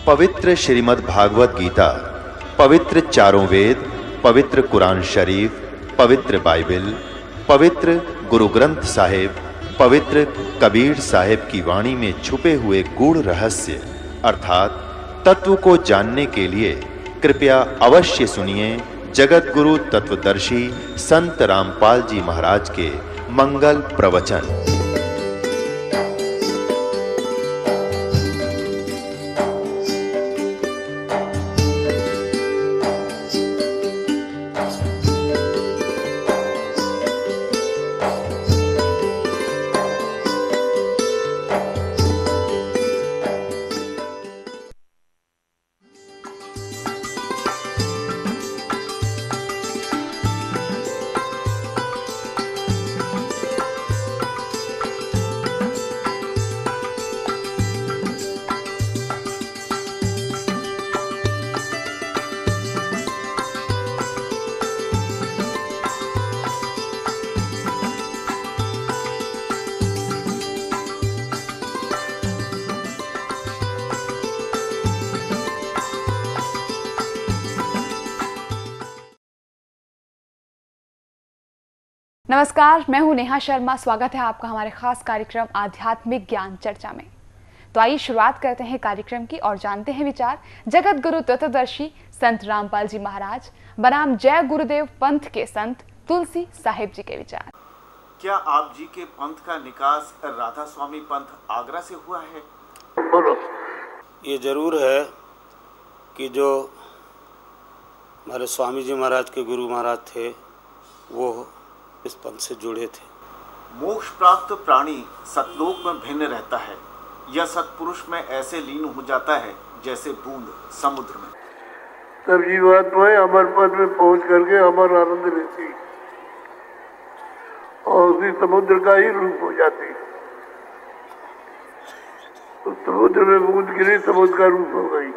पवित्र श्रीमद् भागवत गीता, पवित्र चारों वेद, पवित्र कुरान शरीफ, पवित्र बाइबल, पवित्र गुरु ग्रंथ साहिब, पवित्र कबीर साहिब की वाणी में छुपे हुए गूढ़ रहस्य अर्थात तत्व को जानने के लिए कृपया अवश्य सुनिए जगत गुरु तत्वदर्शी संत रामपाल जी महाराज के मंगल प्रवचन। नमस्कार, मैं हूं नेहा शर्मा। स्वागत है आपका हमारे खास कार्यक्रम आध्यात्मिक ज्ञान चर्चा में। तो आइए शुरुआत करते हैं कार्यक्रम की और जानते हैं विचार जगत गुरु तत्वदर्शी संत रामपाल जी महाराज बनाम जय गुरुदेव पंथ के संत तुलसी साहिब जी के विचार। क्या आप जी के पंथ का निकास राधा स्वामी पंथ आगरा से हुआ है? बोलो। ये जरूर है कि जो हमारे स्वामी जी महाराज के गुरु महाराज थे वो इस पंथ से जुड़े थे। मोक्ष प्राप्त प्राणी सतलोक में भिन्न रहता है। यह सतपुरुष में ऐसे लीन हो जाता है जैसे बूंद समुद्र में। सब जीवात्माएं अमर पद में पहुंच करके अमर आनंद लेती और उसी समुद्र का ही रूप हो जाती। तो समुद्र में बूंद गिरी, समुद्र का रूप हो गई।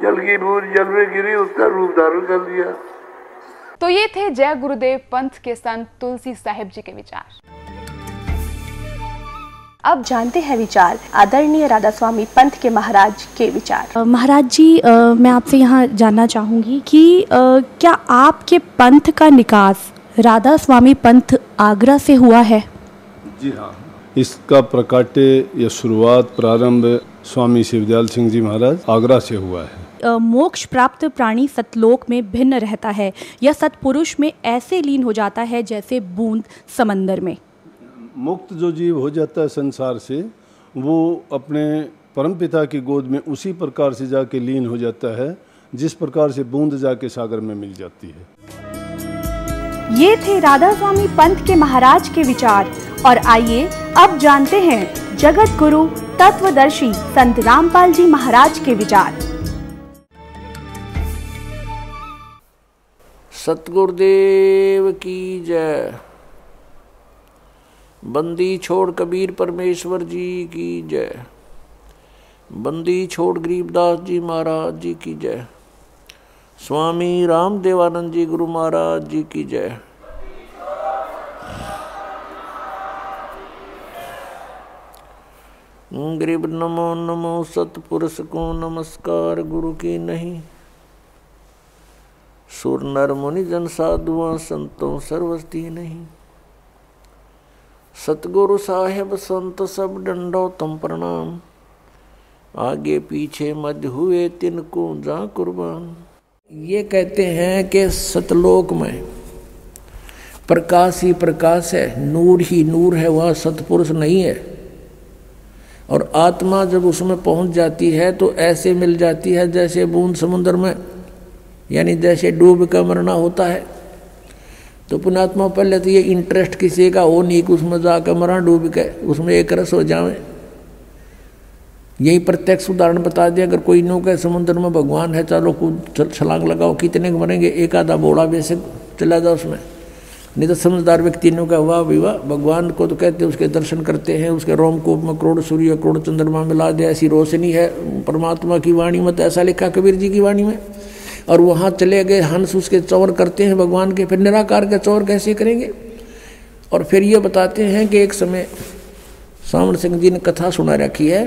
जल की बूंद जल में गिरी, उसका रूप धारण कर लिया। तो ये थे जय गुरुदेव पंथ के संत तुलसी साहिब जी के विचार। अब जानते हैं विचार आदरणीय राधा स्वामी पंथ के महाराज के विचार। महाराज जी, मैं आपसे यहाँ जानना चाहूँगी कि क्या आपके पंथ का निकास राधा स्वामी पंथ आगरा से हुआ है? जी हाँ, इसका प्रकाट्य या शुरुआत प्रारंभ स्वामी शिवदयाल सिंह जी महाराज आगरा से हुआ है। मोक्ष प्राप्त प्राणी सतलोक में भिन्न रहता है या सतपुरुष में ऐसे लीन हो जाता है जैसे बूंद समंदर में। मुक्त जो जीव हो जाता है संसार से, वो अपने परमपिता की गोद में उसी प्रकार से जाके लीन हो जाता है जिस प्रकार से बूंद जाके सागर में मिल जाती है। ये थे राधा स्वामी पंथ के महाराज के विचार और आइए अब जानते हैं जगत गुरु तत्वदर्शी संत रामपाल जी महाराज के विचार। सतगुरुदेव की जय। बंदी छोड़ कबीर परमेश्वर जी की जय। बंदी छोड़ गरीबदास जी महाराज जी की जय। स्वामी राम देवानंद जी गुरु महाराज जी की जय। गरीब नमो नमो सतपुरुष को नमस्कार गुरु की नहीं। सुर नर मुनि जन साधुआ संतों सर्वस्ती नहीं। सतगुरु साहेब संत सब डंडो तम प्रणाम। आगे पीछे मध्य हुए तिनको जा कुर्बान। ये कहते हैं कि सतलोक में प्रकाश ही प्रकाश है, नूर ही नूर है, वह सतपुरुष नहीं है। और आत्मा जब उसमें पहुंच जाती है तो ऐसे मिल जाती है जैसे बूंद समुद्र में, यानी जैसे डूब कर मरना होता है। तो पुण्यात्मा पहले तो ये इंटरेस्ट किसी का हो नहीं कि उसमें जाकर मरा डूब के, उसमें एक रस हो जाए। यही प्रत्यक्ष उदाहरण बता दिया। अगर कोई नो कहे समुद्र में भगवान है, चलो कूद छलांग लगाओ, कितने मरेंगे? एक आधा बोड़ा बेशक चला जाओ उसमें। नहीं तो समझदार व्यक्ति ने कहा वाह विवाह, भगवान को तो कहते उसके दर्शन करते हैं, उसके रोमकूप में करोड़ सूर्य करोड़ चंद्रमा मिला दे, ऐसी रोशनी है परमात्मा की वाणी में। तो ऐसा लिखा कबीर जी की वाणी में। और वहाँ चले गए हंस उसके चौर करते हैं भगवान के, फिर निराकार के चौर कैसे करेंगे? और फिर ये बताते हैं कि एक समय सामण सिंह जी ने कथा सुना रखी है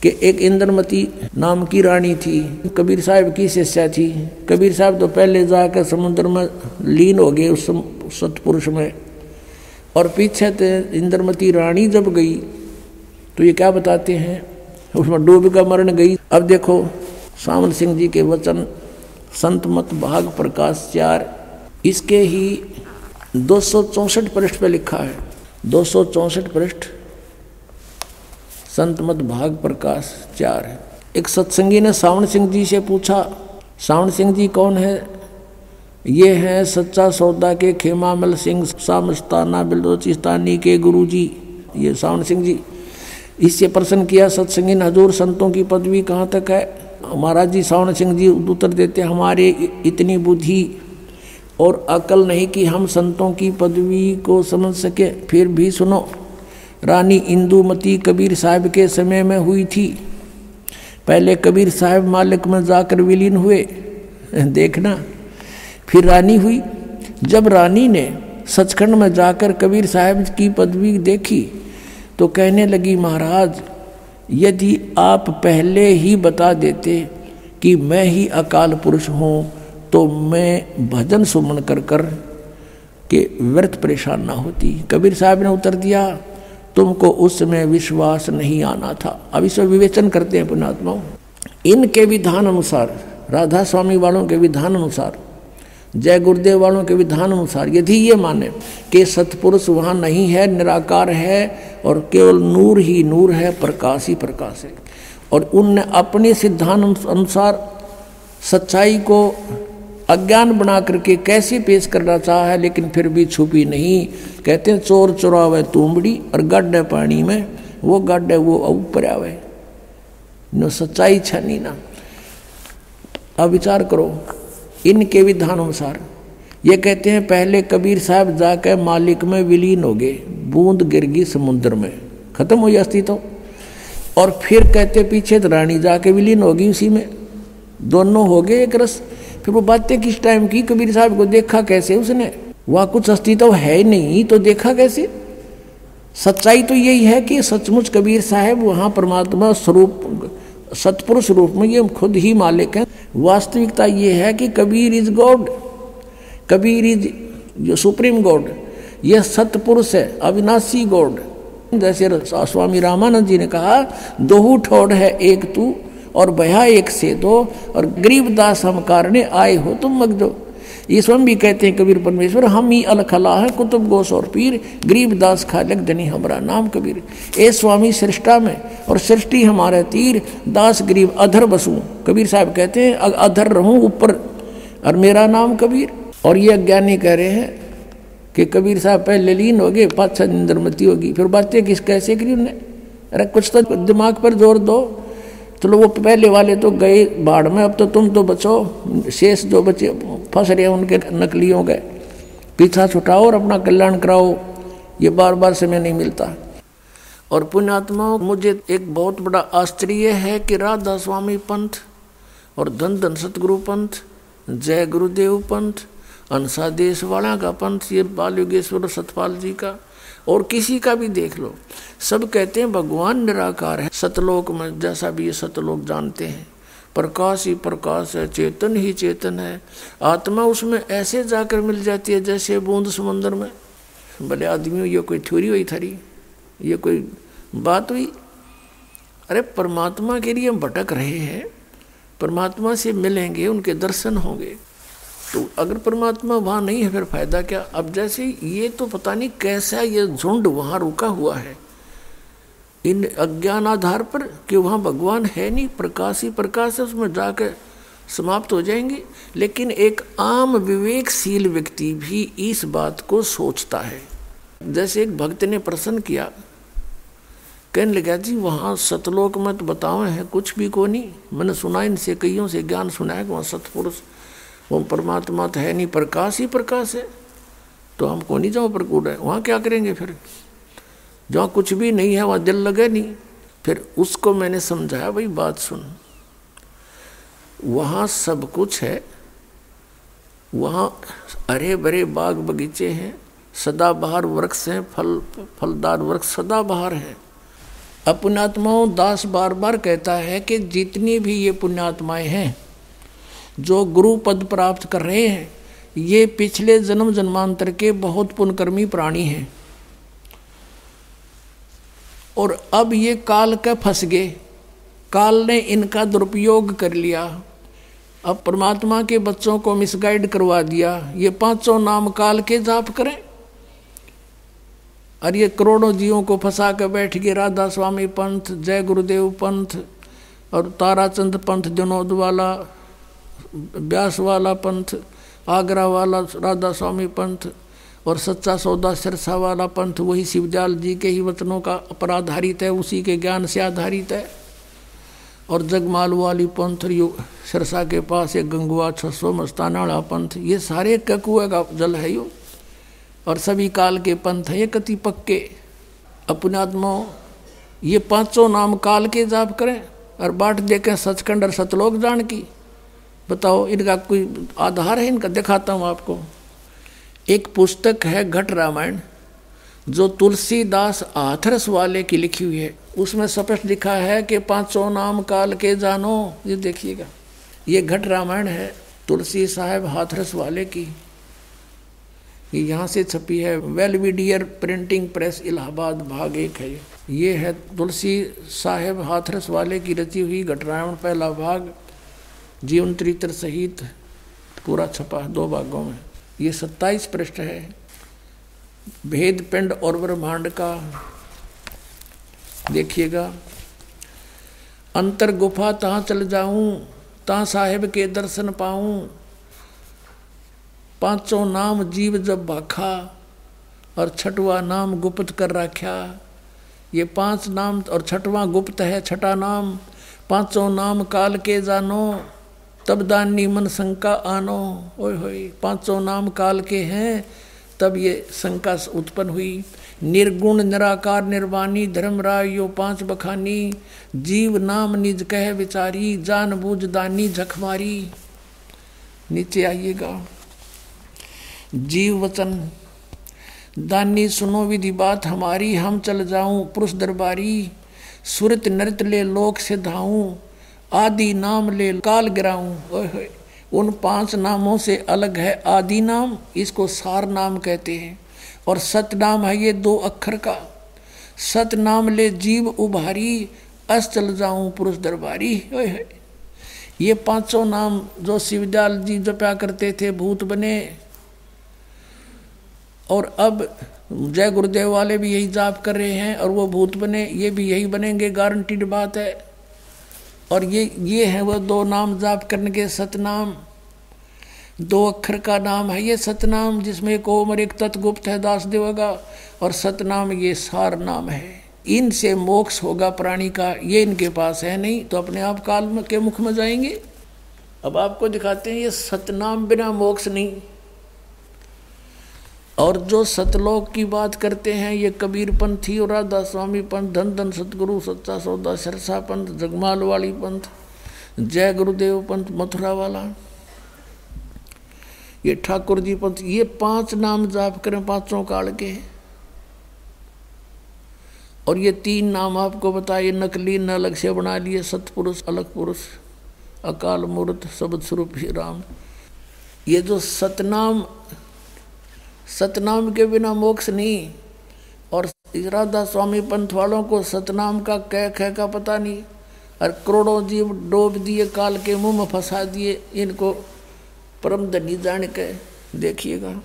कि एक इंद्रमती नाम की रानी थी, कबीर साहब की शिष्या थी। कबीर साहब तो पहले जाकर समुद्र में लीन हो गए उस सतपुरुष में, और पीछे से इंद्रमती रानी जब गई तो ये क्या बताते हैं, उसमें डूब कर मरण गई। अब देखो सामल सिंह जी के वचन, संत मत भाग प्रकाश 4, इसके ही 264 पृष्ठ पे लिखा है, 264 पृष्ठ, संत मत भाग प्रकाश 4 है। एक सत्संगी ने सावण सिंह जी से पूछा, सावण सिंह जी कौन है? ये हैं सच्चा सौदा के खेमामल सिंह सामस्ताना बिलोचिस्तानी के गुरु जी, ये सावण सिंह जी। इससे प्रश्न किया सत्संगी ने, हजूर संतों की पदवी कहाँ तक है? महाराज जी सावण सिंह जी उत्तर देते, हमारे इतनी बुद्धि और अकल नहीं कि हम संतों की पदवी को समझ सके। फिर भी सुनो, रानी इंदुमती कबीर साहब के समय में हुई थी। पहले कबीर साहब मालिक में जाकर विलीन हुए, देखना, फिर रानी हुई। जब रानी ने सचखंड में जाकर कबीर साहब की पदवी देखी तो कहने लगी, महाराज यदि आप पहले ही बता देते कि मैं ही अकाल पुरुष हूँ तो मैं भजन सुमन कर कर के व्यर्थ परेशान ना होती। कबीर साहब ने उत्तर दिया, तुमको उस समय विश्वास नहीं आना था। अब इसमें विवेचन करते हैं पुण्यात्माओं, इनके विधान अनुसार, राधा स्वामी वालों के विधान अनुसार, जय गुरुदेव वालों के विधान अनुसार, यदि ये माने कि सतपुरुष वहाँ नहीं है, निराकार है और केवल नूर ही नूर है, प्रकाश ही प्रकाश है, और उनने अपने सिद्धांत अनुसार सच्चाई को अज्ञान बना करके कैसे पेश करना चाहा है, लेकिन फिर भी छुपी नहीं। कहते हैं चोर चुरावे तुमड़ी और गड्ढे पानी में, वो गड्ढे वो ऊपर आवे, नो सच्चाई छनी ना। अब विचार करो, इनके विधान अनुसार ये कहते हैं पहले कबीर साहब जाकर मालिक में विलीन हो गए, बूंद गिर गई समुद्र में, खत्म हो गया अस्तित्व। और फिर कहते पीछे रानी जाके विलीन हो गई उसी में, दोनों हो गए एक रस। फिर वो बातें किस टाइम की, कबीर साहब को देखा कैसे उसने, वहाँ कुछ अस्तित्व है नहीं तो देखा कैसे? सच्चाई तो यही है कि सचमुच कबीर साहब वहाँ परमात्मा स्वरूप सतपुरुष रूप में ये खुद ही मालिक हैं। वास्तविकता ये है कि Kabir is God, Kabir is जो सुप्रीम गॉड, ये सतपुरुष है, अविनाशी गॉड। जैसे स्वामी रामानंद जी ने कहा, दोहू ठोड़ है एक तू और भया एक से दो, और गरीबदास हम कारणे आए हो तुम मग दो। ये स्वयं भी कहते हैं कबीर परमेश्वर, हम ही अलखला है कुतुब गोस और पीर, गरीबदास खालक धनी हमारा नाम कबीर। ए स्वामी सृष्टा में और सृष्टि हमारे तीर, दास गरीब अधर बसूं। कबीर साहब कहते हैं अधर रहूं ऊपर और मेरा नाम कबीर। और ये अज्ञानी कह रहे हैं कि कबीर साहब पहले लीन हो गए, पाँच इंद्रमती होगी। फिर बातें किस कैसे करी उन्हें? अरे कुछ तो दिमाग पर जोर दो। चलो वो पहले वाले तो गए बाढ़ में, अब तो तुम तो बचो, शेष जो बचे फंस रहे उनके नकलियों गए, पीछा छुटाओ और अपना कल्याण कराओ। ये बार बार समय नहीं मिलता। और पुण्यात्माओं, मुझे एक बहुत बड़ा आश्चर्य है कि राधा स्वामी पंथ और धन धन सतगुरु पंथ, जय गुरुदेव पंथ, अंसा देश वाला का पंथ, ये बाल योगेश्वर सतपाल जी का और किसी का भी देख लो, सब कहते हैं भगवान निराकार है। सतलोक में, जैसा भी ये सतलोक जानते हैं, प्रकाश ही प्रकाश है, चेतन ही चेतन है। आत्मा उसमें ऐसे जाकर मिल जाती है जैसे बूंद समुद्र में। भले आदमियों, ये कोई थ्योरी हुई थारी, ये कोई बात हुई? अरे परमात्मा के लिए हम भटक रहे हैं, परमात्मा से मिलेंगे, उनके दर्शन होंगे। तो अगर परमात्मा वहाँ नहीं है फिर फायदा क्या? अब जैसे ये तो पता नहीं कैसा ये झुंड वहाँ रुका हुआ है इन अज्ञान आधार पर कि वहाँ भगवान है नहीं, प्रकाश ही प्रकाश है, उसमें जाकर समाप्त हो जाएंगे। लेकिन एक आम विवेकशील व्यक्ति भी इस बात को सोचता है। जैसे एक भक्त ने प्रश्न किया, कहने लगा जी वहाँ सतलोक में तो बताओ है कुछ भी को नहीं, मैंने सुना इनसे कईयों से ज्ञान सुना है कि वहाँ सतपुरुष वो परमात्मा तो है नहीं, प्रकाश ही प्रकाश है, तो हमको नहीं जाओ प्रकूट है, वहाँ क्या करेंगे फिर? जहाँ कुछ भी नहीं है वहाँ दिल लगे नहीं। फिर उसको मैंने समझाया, भाई बात सुन, वहाँ सब कुछ है, वहाँ हरे भरे बाग बगीचे हैं, सदाबहार वृक्ष हैं, फलदार वृक्ष सदाबहार हैं, अब पुण्यात्माओं, दास बार बार कहता है कि जितनी भी ये पुण्यात्माएं हैं जो गुरु पद प्राप्त कर रहे हैं, ये पिछले जन्म जन्मांतर के बहुत पुण्यकर्मी प्राणी हैं और अब ये काल के फंस गए, काल ने इनका दुरुपयोग कर लिया। अब परमात्मा के बच्चों को मिसगाइड करवा दिया। ये पांचों नाम काल के जाप करें और ये करोड़ों जीवों को फंसा कर बैठ गए। राधा स्वामी पंथ, जय गुरुदेव पंथ और ताराचंद पंथ, जनोद वाला, व्यास वाला पंथ, आगरा वाला राधा स्वामी पंथ और सच्चा सौदा सिरसा वाला पंथ वही शिवजाल जी के ही वचनों का पर आधारित है, उसी के ज्ञान से आधारित है। और जगमाल वाली पंथ, सिरसा के पास एक गंगुआ 600 मस्ताना वाला पंथ, ये सारे ककुए का जल है यो, और सभी काल के पंथ हैं ये कति पक्के। अपनात्माओं, ये पांचों नाम काल के जाप करें और बाट देखें सचखंड और सतलोक जान की। बताओ इनका कोई आधार है? इनका दिखाता हूँ आपको। एक पुस्तक है घट रामायण, जो तुलसीदास हाथरस वाले की लिखी हुई है। उसमें स्पष्ट लिखा है कि पांचों नाम काल के जानो। ये देखिएगा, ये घट रामायण है तुलसी साहब हाथरस वाले की। ये यहाँ से छपी है, वेलविडियर प्रिंटिंग प्रेस इलाहाबाद, भाग 1 है। ये है तुलसी साहब हाथरस वाले की रची हुई घट रामायण, पहला भाग जीवन चरित्र सहित पूरा छपा 2 भागों में। ये 27 पृष्ठ है। भेद पिंड और ब्रह्मांड का देखिएगा। अंतर गुफा तहाँ चल जाऊं, तहाँ साहेब के दर्शन पाऊं। पांचों नाम जीव जब भाखा और छठवा नाम गुप्त कर रखा। ये 5 नाम और छठवां गुप्त है, छठा नाम। पांचों नाम काल के जानो, तब दानी मन शंका आनो। ओए होए, पांचों नाम काल के हैं, तब ये शंका उत्पन्न हुई। निर्गुण निराकार निर्वाणी धर्मराय यो 5 बखानी। जीव नाम निज कह विचारी, जान बूझ दानी झखमारी। नीचे आइएगा। जीव वचन दानी सुनो विधि बात हमारी, हम चल जाऊं पुरुष दरबारी। सुरत नृत्य ले लोक से धाऊं, आदि नाम ले काल गिराऊं। ओए होए, उन 5 नामों से अलग है आदि नाम, इसको सार नाम कहते हैं। और सत नाम है ये 2 अक्षर का। सत नाम ले जीव उभारी, अस चल जाऊं पुरुष दरबारी। ओए होए, ये 5 नाम जो शिवजाल जी जपा करते थे भूत बने। और अब जय गुरुदेव वाले भी यही जाप कर रहे हैं और वो भूत बने, ये भी यही बनेंगे, गारंटीड बात है। और ये है वो 2 नाम जाप करने के सतनाम। 2 अक्षर का नाम है ये सतनाम, जिसमें एक ओम और एक तत्गुप्त है दास देवगा। और सतनाम ये सार नाम है। इनसे मोक्ष होगा प्राणी का, ये इनके पास है नहीं, तो अपने आप काल के मुख में जाएंगे। अब आपको दिखाते हैं ये सतनाम बिना मोक्ष नहीं। और जो सतलोक की बात करते हैं ये कबीर पंथी और राधा स्वामी पंथ, धन धन सतगुरु सच्चा सौदा सिरसा पंथ, जगमाल वाली पंथ, जय गुरुदेव पंथ मथुरा वाला, ये ठाकुर जी पंथ। ये 5 नाम जाप करें 5 काल के। और ये 3 नाम आपको बताइए, नकली न अलग से बना लिए, सतपुरुष अलग पुरुष, अकाल मूर्त शब्द स्वरूप ही राम। ये जो सतनाम के बिना मोक्ष नहीं। और राधा स्वामी पंथ वालों को सतनाम का कह का पता नहीं, और करोड़ों जीव डोब दिए, काल के मुंह में फंसा दिए, इनको परम धनी जान के। देखिएगा,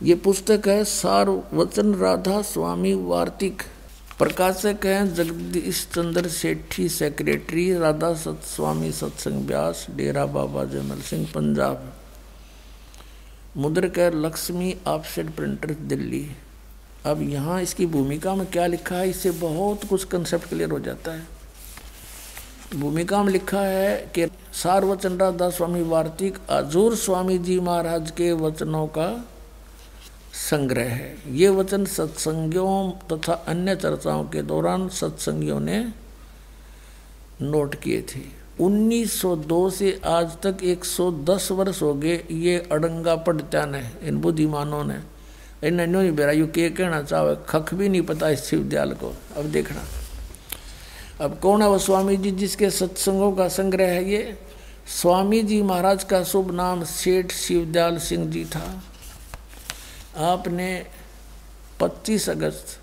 ये पुस्तक है सार वचन राधा स्वामी वार्तिक। प्रकाशक हैं जगदीश चंद्र सेठी, सेक्रेटरी राधा स्वामी सत्संग व्यास, डेरा बाबा जयमल सिंह, पंजाब। मुद्रक है लक्ष्मी ऑफसेट प्रिंटर, दिल्ली। अब यहाँ इसकी भूमिका में क्या लिखा है, इससे बहुत कुछ कंसेप्ट क्लियर हो जाता है। भूमिका में लिखा है कि सार वचन राधा स्वामी वार्तिक हजूर स्वामी जी महाराज के वचनों का संग्रह है। ये वचन सत्संगियों तथा अन्य चर्चाओं के दौरान सत्संगियों ने नोट किए थे। 1902 से आज तक 110 वर्ष हो गए ये अड़ंगा पढ़त्या ने, इन बुद्धिमानों ने। इन्हें नहीं बेरा यू के कहना चाहे, खख भी नहीं पता इस विश्वविद्यालय को। अब देखना, अब कौन है वो स्वामी जी जिसके सत्संगों का संग्रह है ये? स्वामी जी महाराज का शुभ नाम सेठ शिवदयाल सिंह जी था। आपने 25 अगस्त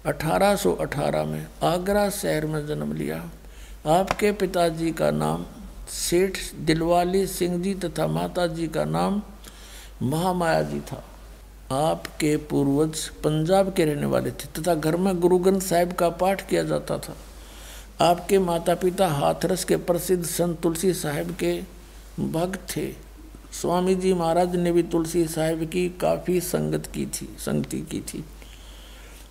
1818 में आगरा शहर में जन्म लिया। आपके पिताजी का नाम सेठ दिलवाली सिंह जी तथा माता जी का नाम महामाया जी था। आपके पूर्वज पंजाब के रहने वाले थे तथा घर में गुरु ग्रंथ साहिब का पाठ किया जाता था। आपके माता पिता हाथरस के प्रसिद्ध संत तुलसी साहिब के भक्त थे। स्वामी जी महाराज ने भी तुलसी साहिब की काफ़ी संगति की थी।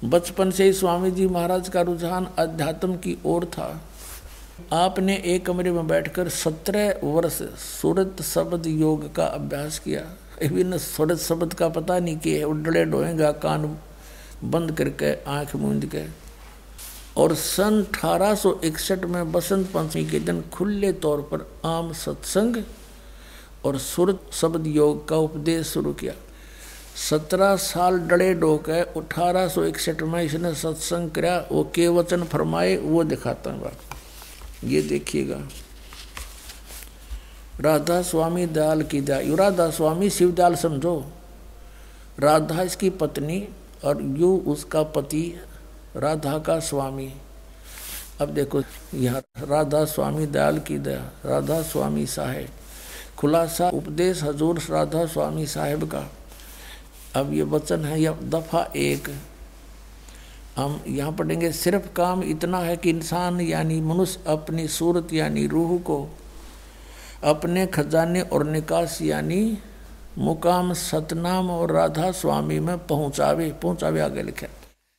बचपन से ही स्वामी जी महाराज का रुझान अध्यात्म की ओर था। आपने एक कमरे में बैठकर 17 वर्ष सूरत शब्द योग का अभ्यास किया। विभिन्न सूरत शब्द का पता नहीं किया, उडले डोएगा कान बंद करके आंख मूंद के। और सन 1861 में बसंत पंचमी के दिन खुले तौर पर आम सत्संग और सूरत शब्द योग का उपदेश शुरू किया। 17 साल डड़े डोके 1861 में इसने सत्संग किया। वो के वचन फरमाए वो दिखाता हूँ बात, ये देखिएगा। राधा स्वामी दयाल की दया। राधा स्वामी शिवदयाल समझो, राधा इसकी पत्नी और यू उसका पति, राधा का स्वामी। अब देखो यहाँ राधा स्वामी दयाल की दया, राधा स्वामी साहेब, खुलासा उपदेश हजूर राधा स्वामी साहेब का। अब ये वचन है यह दफा 1। हम यहाँ पढ़ेंगे। सिर्फ काम इतना है कि इंसान यानी मनुष्य अपनी सूरत यानी रूह को अपने खजाने और निकास यानी मुकाम सतनाम और राधा स्वामी में पहुँचावे आगे लिखा।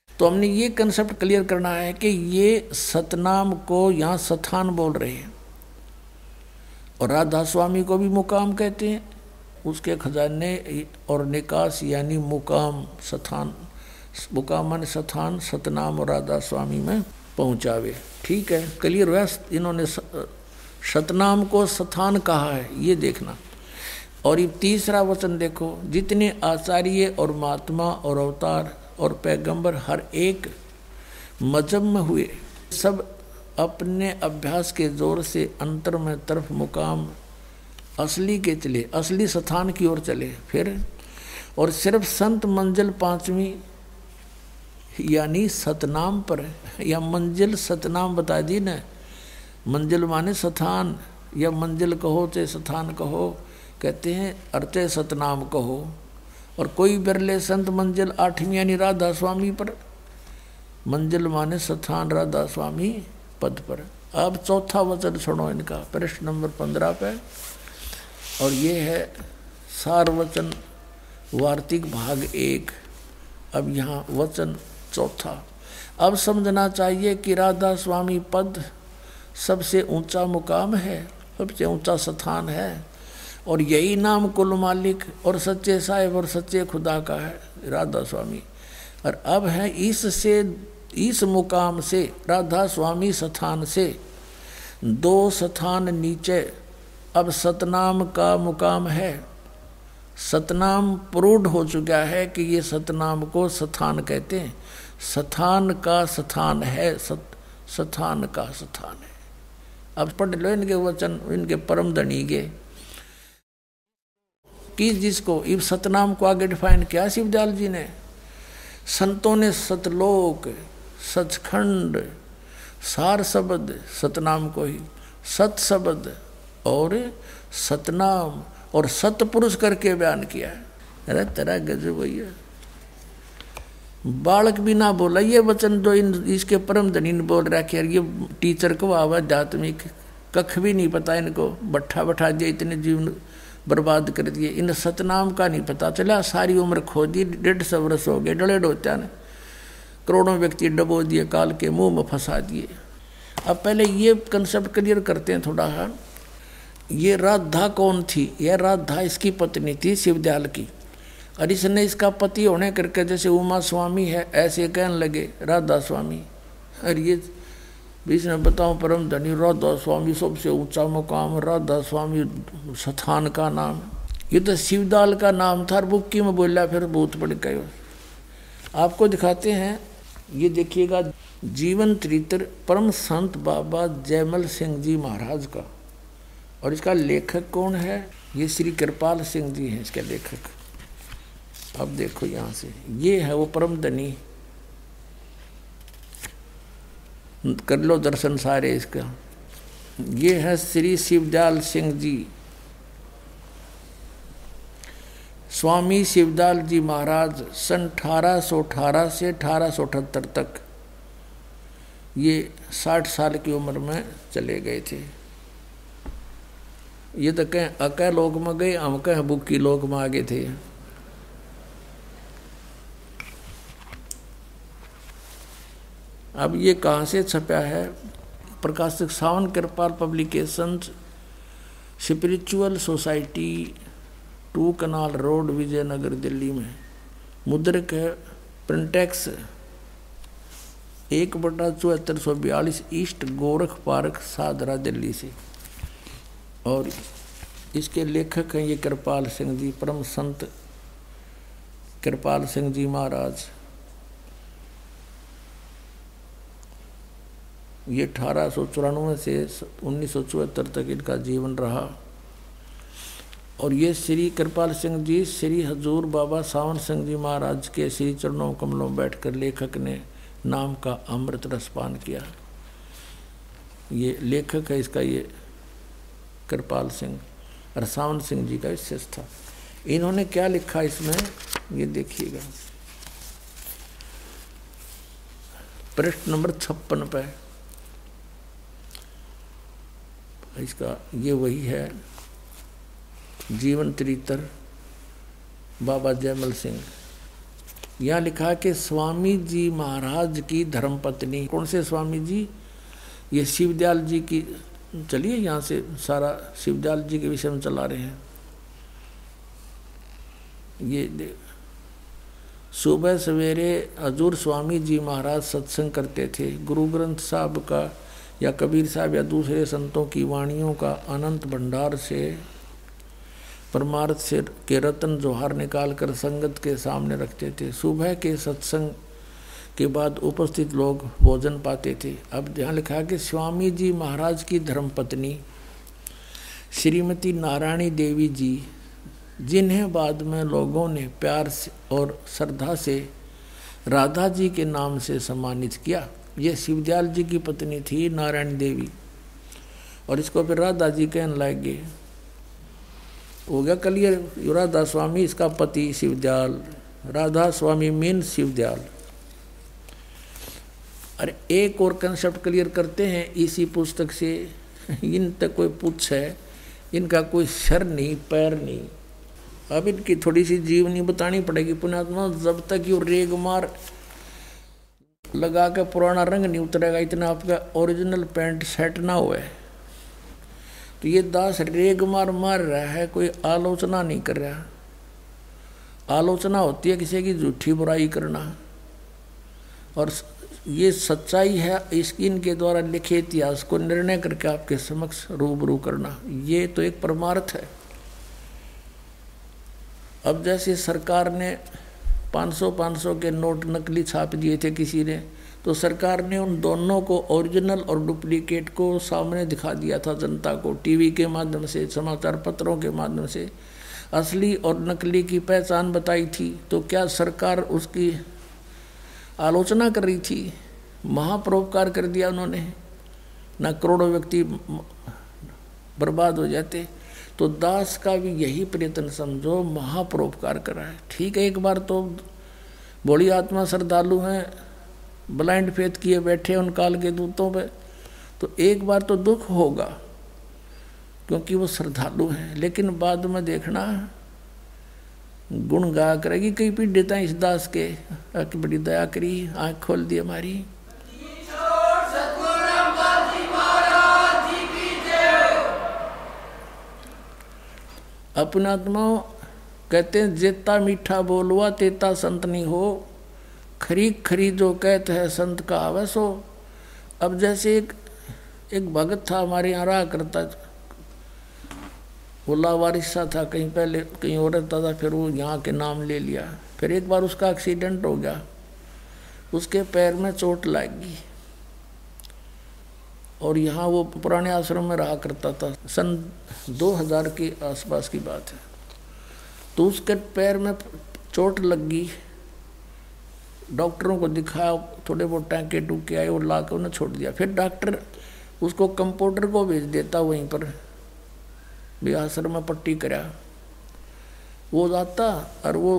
तो हमने ये कंसेप्ट क्लियर करना है कि ये सतनाम को यहाँ सथान बोल रहे हैं और राधा स्वामी को भी मुकाम कहते हैं। उसके खजाने और निकास यानी मुकाम सथान, मुकाम माने सथान, सतनाम और राधा स्वामी में पहुँचावे। ठीक है, क्लियर हुआ। इन्होंने सतनाम को सथान कहा है, ये देखना। और ये तीसरा वचन देखो, जितने आचार्य और महात्मा और अवतार और पैगंबर हर एक मजहब में हुए, सब अपने अभ्यास के जोर से अंतर में तरफ मुकाम असली के चले, असली स्थान की ओर चले। फिर और सिर्फ संत मंजिल 5वीं यानी सतनाम पर, या मंजिल सतनाम बता दी न। मंजिल माने स्थान, या मंजिल कहो चाहे स्थान कहो, कहते हैं अर्चे सतनाम कहो। और कोई बिरले संत मंजिल 8वीं यानी राधा स्वामी पर, मंजिल माने स्थान राधा स्वामी पद पर। अब चौथा वचन सुनो इनका, प्रश्न नंबर 15 पे। और ये है सार वचन वार्तिक भाग 1। अब यहाँ वचन चौथा। अब समझना चाहिए कि राधा स्वामी पद सबसे ऊंचा मुकाम है, सबसे ऊंचा स्थान है, और यही नाम कुल मालिक और सच्चे साहिब और सच्चे खुदा का है, राधा स्वामी। और अब है इस मुकाम से, राधा स्वामी स्थान से 2 स्थान नीचे अब सतनाम का मुकाम है। सतनाम प्रूढ़ हो चुका है कि ये सतनाम को स्थान कहते हैं। स्थान का स्थान है, स्थान का स्थान है। अब पढ़ लो इनके वचन, इनके परम धनी के कि जिसको इस सतनाम को आगे डिफाइन किया शिवदयाल जी ने। संतों ने सतलोक, सचखंड, सार शब्द सतनाम को ही सत शब्द और सतनाम और सतपुरुष करके बयान किया है। अरे तेरा गजब भैया, बालक भी ना बोला ये वचन जो इसके परम धनी ने बोल रहा कि यार ये टीचर को आध्यात्मिक कख भी नहीं पता इनको, बैठा दिया, इतने जीवन बर्बाद कर दिए। इन सतनाम का नहीं पता चला, सारी उम्र खो दी, 150 वर्ष हो गए, डले डोत्या ने करोड़ों व्यक्ति डबो दिए, काल के मुंह में फंसा दिए। अब पहले ये कंसेप्ट क्लियर करते हैं थोड़ा। हाँ, ये राधा कौन थी? यह राधा इसकी पत्नी थी शिवदयाल की, और इसने इसका पति होने करके जैसे उमा स्वामी है ऐसे कहने लगे राधा स्वामी। और ये इसने बताओ परम धनी राधा स्वामी सबसे ऊंचा मुकाम, राधा स्वामी स्थान का नाम। ये तो शिवदयाल का नाम था, बुक्की में बोला फिर भूत पड़ गए। आपको दिखाते हैं ये देखिएगा जीवन चरित्र परम संत बाबा जयमल सिंह जी महाराज का। और इसका लेखक कौन है? ये श्री कृपाल सिंह जी हैं इसके लेखक। अब देखो यहाँ से, ये है वो परम धनी, कर लो दर्शन सारे इसका। ये है श्री शिवदयाल सिंह जी, स्वामी शिवदयाल जी महाराज सन 1818 से 1878 तक ये 60 साल की उम्र में चले गए थे। ये तो कहें अकह लोक में गए, हम कहें बुक्की लोक में आगे थे। अब ये कहाँ से छपा है? प्रकाशक सावन कृपाल publications, spiritual society, 2 canal road, Vijayanagar, Delhi में। मुद्रक है printex 1/7442 east Gorakh park, Sadra, Delhi से। और इसके लेखक हैं ये कृपाल सिंह जी, परम संत कृपाल सिंह जी महाराज। ये 1894 से 1974 तक इनका जीवन रहा। और ये श्री कृपाल सिंह जी श्री हजूर बाबा सावन सिंह जी महाराज के श्री चरणों कमलों में बैठकर लेखक ने नाम का अमृत रसपान किया। ये लेखक है इसका, ये कृपाल सिंह और सावन सिंह जी का विशेष था। इन्होंने क्या लिखा इसमें, ये देखिएगा पृष्ठ नंबर 56 पे। इसका ये वही है जीवन चरित्र बाबा जयमल सिंह। यहाँ लिखा कि स्वामी जी महाराज की धर्मपत्नी, कौन से स्वामी जी? ये शिवदयाल जी की। चलिए यहाँ से सारा शिवदयाल जी के विषय में चला रहे हैं। ये सुबह सवेरे हजूर स्वामी जी महाराज सत्संग करते थे। गुरु ग्रंथ साहब का या कबीर साहब या दूसरे संतों की वाणियों का अनंत भंडार से परमार्थ से के रत्न जोहार निकाल कर संगत के सामने रखते थे। सुबह के सत्संग के बाद उपस्थित लोग भोजन पाते थे। अब यहाँ लिखा है कि स्वामी जी महाराज की धर्मपत्नी श्रीमती नारायणी देवी जी, जिन्हें बाद में लोगों ने प्यार से और श्रद्धा से राधा जी के नाम से सम्मानित किया। ये शिवदयाल जी की पत्नी थी नारायणी देवी, और इसको फिर राधा जी कहने लगे। हो गया क्लियर? राधा स्वामी इसका पति शिवदयाल, राधा स्वामी मीन शिवदयाल। अरे एक और कंसेप्ट क्लियर करते हैं इसी पुस्तक से। इन तक कोई पूछ है, इनका कोई सर नहीं पैर नहीं। अब इनकी थोड़ी सी जीवनी बतानी पड़ेगी पुण्यात्मा। जब तक ये रेग मार लगा के पुराना रंग नहीं उतरेगा, इतना आपका ओरिजिनल पैंट सेट ना हुआ है, तो ये दास रेग मार रहा है, कोई आलोचना नहीं कर रहा। आलोचना होती है किसी की झूठी बुराई करना, और ये सच्चाई है इसकी इनके द्वारा लिखे इतिहास को निर्णय करके आपके समक्ष रूबरू करना। ये तो एक परमार्थ है। अब जैसे सरकार ने 500 के नोट नकली छाप दिए थे किसी ने, तो सरकार ने उन दोनों को, ओरिजिनल और डुप्लीकेट को सामने दिखा दिया था जनता को, टीवी के माध्यम से, समाचार पत्रों के माध्यम से असली और नकली की पहचान बताई थी। तो क्या सरकार उसकी आलोचना कर रही थी? महापरोपकार कर दिया उन्होंने, ना करोड़ों व्यक्ति बर्बाद हो जाते। तो दास का भी यही प्रयत्न समझो, महापरोपकार करा है। ठीक है, एक बार तो भोली आत्मा श्रद्धालु हैं, ब्लाइंड फेथ किए बैठे उन काल के दूतों पे, तो एक बार तो दुख होगा क्योंकि वो श्रद्धालु हैं, लेकिन बाद में देखना गुण गा करेगी। कई पीड़िता इस दास के, बड़ी दया करी, आँख खोल दी हमारी। अपने आत्माओं कहते हैं जेता मीठा बोलवा तेता संत नहीं हो, खरी खरी जो कहते है संत का आवस हो। अब जैसे एक भगत था हमारे यहाँ रहा करता, वो लावारिस सा था, कहीं पहले कहीं और रहता था, फिर वो यहाँ के नाम ले लिया। फिर एक बार उसका एक्सीडेंट हो गया, उसके पैर में चोट लगी और यहाँ वो पुराने आश्रम में रहा करता था। सन 2000 के आसपास की बात है। तो उसके पैर में चोट लगी, डॉक्टरों को दिखाया, थोड़े बहुत टाँके टूके आए और ला कर उन्हें छोड़ दिया। फिर डॉक्टर उसको कंपाउंडर को भेज देता वहीं पर भी आश्रम में पट्टी करा। वो जाता और वो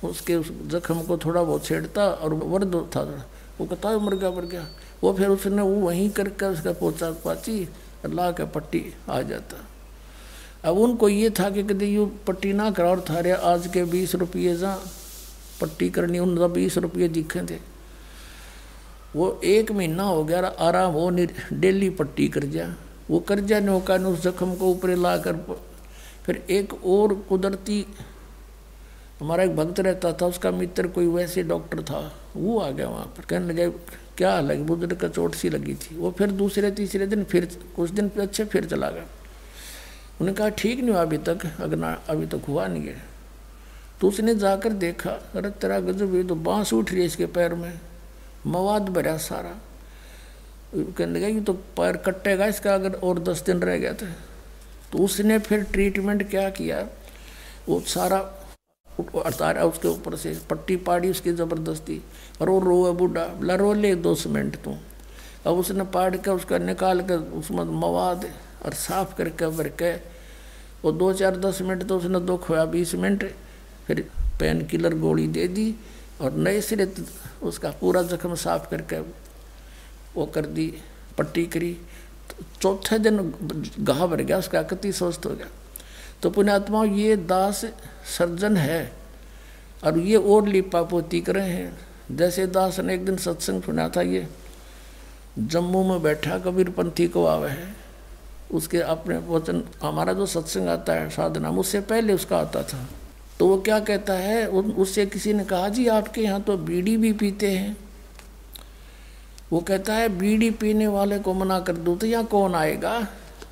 उसके उस जख्म को थोड़ा बहुत छेड़ता और वर्द था, वो कहता है मर गया। वो फिर उसने वो वहीं करके उसका पोचा पाची ला के पट्टी आ जाता। अब उनको ये था कि कभी यूँ पट्टी ना करा और थारे आज के 20 रुपये जहाँ पट्टी करनी, उनका 20 रुपये दिखे थे। वो 1 महीना हो गया आराम हो नहीं, डेली पट्टी कर जा। वो कर जा नौका ने उस जख्म को ऊपर ला कर। फिर एक और कुदरती हमारा एक भक्त रहता था, उसका मित्र कोई वैसे डॉक्टर था, वो आ गया वहाँ पर। कहने लगे क्या लगी, बुजुर्ग का चोट सी लगी थी। वो फिर दूसरे तीसरे दिन फिर कुछ दिन अच्छे फिर चला गया। उन्होंने कहा ठीक नहीं हुआ अभी तक, अगर ना अभी तक हुआ नहीं है। तो उसने जाकर देखा, अरे तेरा गजब, ये तो बांस उठ रही है इसके पैर में, मवाद भरा सारा। कहने लगा ये तो पैर कटेगा इसका अगर और 10 दिन रह गया तो उसने फिर ट्रीटमेंट क्या किया, वो सारा उतारा उसके ऊपर से, पट्टी पाड़ी उसकी ज़बरदस्ती। और वो रोए बूढ़ा, बोला रो ले 2 सीमेंट तू। अब उसने पाड़ के उसका निकाल कर उसमें मवाद और साफ करके भर के वो 2-4-10 मिनट तो उसने दो खोया 20 मिनट, फिर पेन किलर गोली दे दी और नए सिरे उसका पूरा जख्म साफ करके वो कर दी, पट्टी करी। तो चौथे दिन घाव भर गया उसका, कति स्वस्थ हो गया। तो पुण्यात्मा ये दास सर्जन है और ये और लिपा पोती कर रहे हैं। जैसे दास ने एक दिन सत्संग सुना था, ये जम्मू में बैठा कबीरपंथी को आवे है, उसके अपने वचन, हमारा जो सत्संग आता है साधना उससे पहले उसका आता था। तो वो क्या कहता है, उससे किसी ने कहा जी आपके यहाँ तो बीड़ी भी पीते हैं। वो कहता है बीड़ी पीने वाले को मना कर दूँ तो यहाँ कौन आएगा,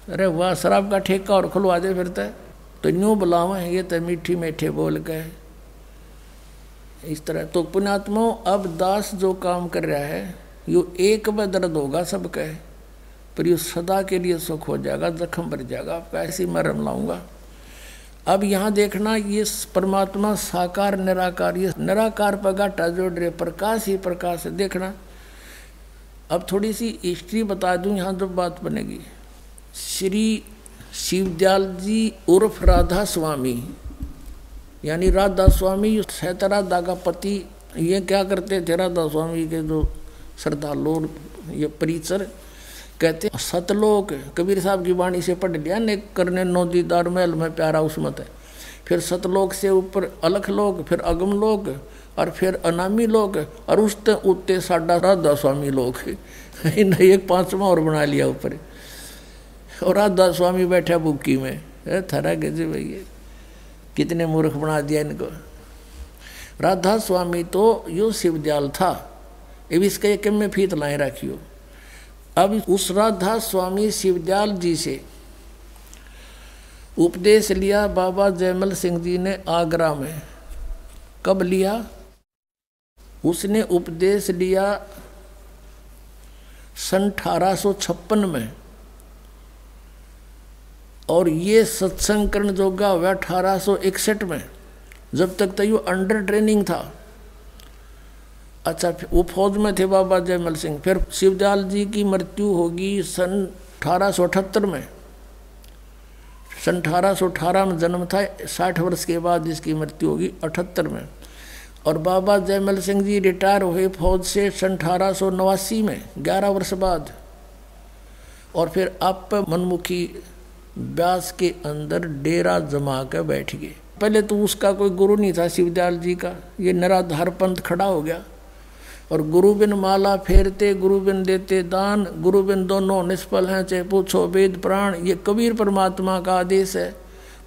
अरे वाह शराब का ठेका और खुलवा दे फिरता है। तो यूँ बुलावा है ये तो मीठी मीठे बोल के इस तरह। तो पुण्यात्मा अब दास जो काम कर रहा है यो एक में दर्द होगा सबका, पर ये सदा के लिए सुख हो जाएगा, जख्म भर जाएगा आपका, ऐसी मैं रम लाऊंगा। अब यहाँ देखना ये परमात्मा साकार निराकार, ये निराकार पर घाटा जोड़ रहे, प्रकाश ही प्रकाश है। देखना अब थोड़ी सी हिस्ट्री बता दूं यहाँ जो बात बनेगी। श्री शिवदयाल जी उर्फ राधा स्वामी, यानी राधा स्वामी सहता राधा का पति, ये क्या करते थे राधा स्वामी के जो श्रद्धालु ये परिचर कहते सतलोक, कबीर साहब की वाणी से पढ़ लिया ने करने नो दीदार महल में प्यारा उसमत है। फिर सतलोक से ऊपर अलख लोक, फिर अगम लोक और फिर अनामी लोक और उसते उत्ते साडा राधा स्वामी लोक। इन्हें एक 5वां और बना लिया ऊपर। और राधा स्वामी बैठा बुक्की में, थारा गजे भैया कितने मूर्ख बना दिया इनको। राधा स्वामी तो यो शिवदयाल था, अब इसका एक में फीत लाए रखियो। अब उस राधा स्वामी शिवदयाल जी से उपदेश लिया बाबा जयमल सिंह जी ने आगरा में। कब लिया? उसने उपदेश लिया सन 1856 में, और ये सत्संग करण जोगा हुआ 1861 में। जब तक तो ये अंडर ट्रेनिंग था। अच्छा, वो फौज में थे बाबा जयमल सिंह। फिर शिवदयाल जी की मृत्यु होगी सन 1878 में। सन 1818 में जन्म था, 60 वर्ष के बाद इसकी मृत्यु होगी 78 में। और बाबा जयमल सिंह जी रिटायर हुए फौज से सन 1889 में, 11 वर्ष बाद। और फिर आप मनमुखी व्यास के अंदर डेरा जमा कर बैठ गए। पहले तो उसका कोई गुरु नहीं था शिवदयाल जी का, ये निराधार पंथ खड़ा हो गया। और गुरु बिन माला फेरते, गुरु बिन देते दान, गुरु बिन दोनों निष्फल हैं, चाहे पूछो वेद प्राण। ये कबीर परमात्मा का आदेश है,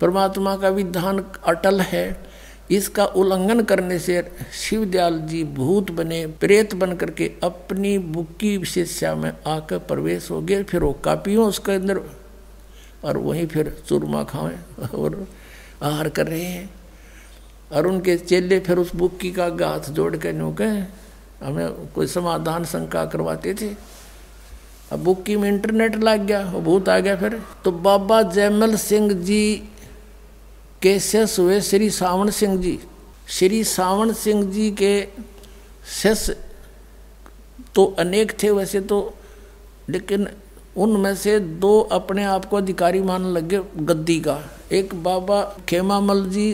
परमात्मा का विधान अटल है। इसका उल्लंघन करने से शिवदयाल जी भूत बने, प्रेत बन करके अपनी बुक्की विशेषा में आकर प्रवेश हो गए। फिर वो कापियों उसके अंदर, और वहीं फिर चूरमा खाएं और आहार कर रहे हैं। और उनके चेले फिर उस बुक्की का हाथ जोड़ के न्यू कहें हमें कोई समाधान शंका करवाते थे। अब बुक्की में इंटरनेट लग गया, वो भूत आ गया फिर। तो बाबा जयमल सिंह जी के शिष्य हुए श्री सावन सिंह जी। श्री सावन सिंह जी के शिष्य तो अनेक थे वैसे तो, लेकिन उनमें से 2 अपने आप को अधिकारी मानने लगे गद्दी का। एक बाबा खेमामल जी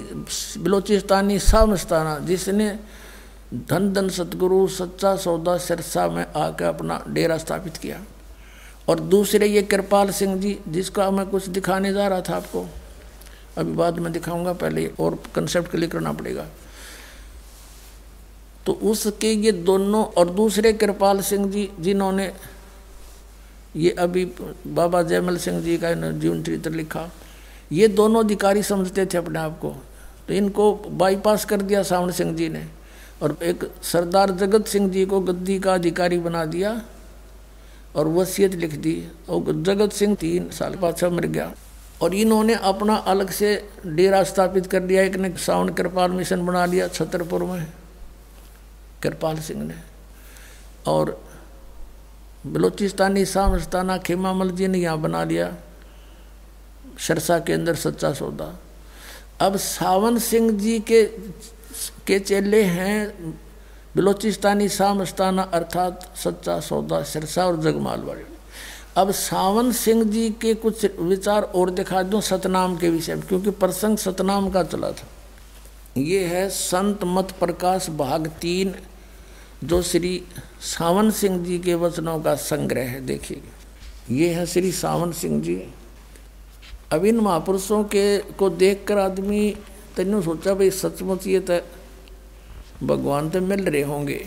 बलोचिस्तानी सामस्ताना, जिसने धन धन सतगुरु सच्चा सौदा सिरसा में आकर अपना डेरा स्थापित किया। और दूसरे ये कृपाल सिंह जी, जिसका मैं कुछ दिखाने जा रहा था आपको, अभी बाद में दिखाऊंगा, पहले और कंसेप्ट क्लियर करना पड़ेगा। तो उसके ये दोनों, और दूसरे कृपाल सिंह जी जिन्होंने ये अभी बाबा जयमल सिंह जी का जीवन चरित्र लिखा, ये दोनों अधिकारी समझते थे अपने आप को। तो इनको बाईपास कर दिया सावन सिंह जी ने, और एक सरदार जगत सिंह जी को गद्दी का अधिकारी बना दिया और वसीयत लिख दी। और जगत सिंह 3 साल पाछा मर गया, और इन्होंने अपना अलग से डेरा स्थापित कर दिया। एक ने सावन कृपाल मिशन बना लिया छतरपुर में, कृपाल सिंह ने, और बलोचिस्तानी सामस्ताना खेमामल जी ने यहाँ बना लिया सिरसा के अंदर सच्चा सौदा। अब सावन सिंह जी के चेले हैं बलोचिस्तानी सामस्ताना अर्थात सच्चा सौदा सिरसा और जगमाल वाले। अब सावन सिंह जी के कुछ विचार और दिखा दूं सतनाम के विषय में, क्योंकि प्रसंग सतनाम का चला था। ये है संत मत प्रकाश भाग 3, जो श्री सावन सिंह जी के वचनों का संग्रह है। देखिए, ये है श्री सावन सिंह जी। अब इन महापुरुषों के को देखकर आदमी तन्नू सोचा भाई सचमुच ये तो भगवान तो मिल रहे होंगे।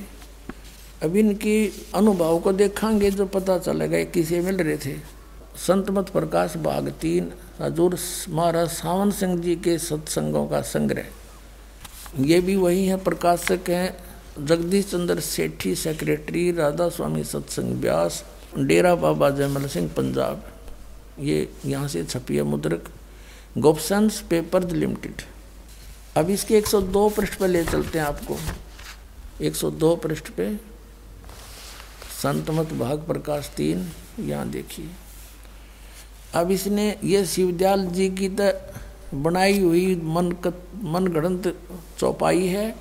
अब इनकी अनुभव को देखेंगे जो पता चलेगा किसे मिल रहे थे। संत मत प्रकाश भाग 3 हजूर महाराज सावन सिंह जी के सत्संगों का संग्रह। ये भी वही है, प्रकाशक हैं जगदीश चंद्र सेठी, सेक्रेटरी राधा स्वामी सत्संग व्यास, डेरा बाबा जयमल सिंह पंजाब। ये यहाँ से छपी है मुद्रक, गोपसंस पेपर्स लिमिटेड। अब इसके 102 पृष्ठ पे ले चलते हैं आपको। 102 पृष्ठ पे संतमत भाग प्रकाश 3, यहाँ देखिए। अब इसने ये शिवदयाल जी की तो बनाई हुई मन गढ़ंत चौपाई है,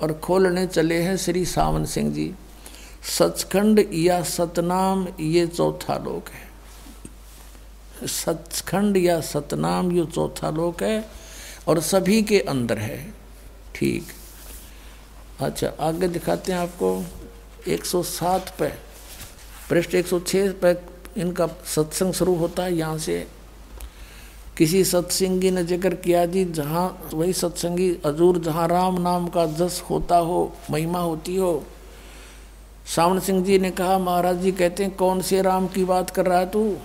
और खोलने चले हैं श्री सावन सिंह जी। सचखंड या सतनाम ये चौथा लोक है। सचखंड या सतनाम ये चौथा लोक है और सभी के अंदर है। ठीक, अच्छा आगे दिखाते हैं आपको। 107 पे पृष्ठ 106 पे इनका सत्संग शुरू होता है। यहाँ से किसी सत्संगी ने जिक्र किया जी, जहाँ वही सत्संगी हजूर जहाँ राम नाम का जस होता हो, महिमा होती हो। सावन सिंह जी ने कहा, महाराज जी कहते हैं कौन से राम की बात कर रहा है तू?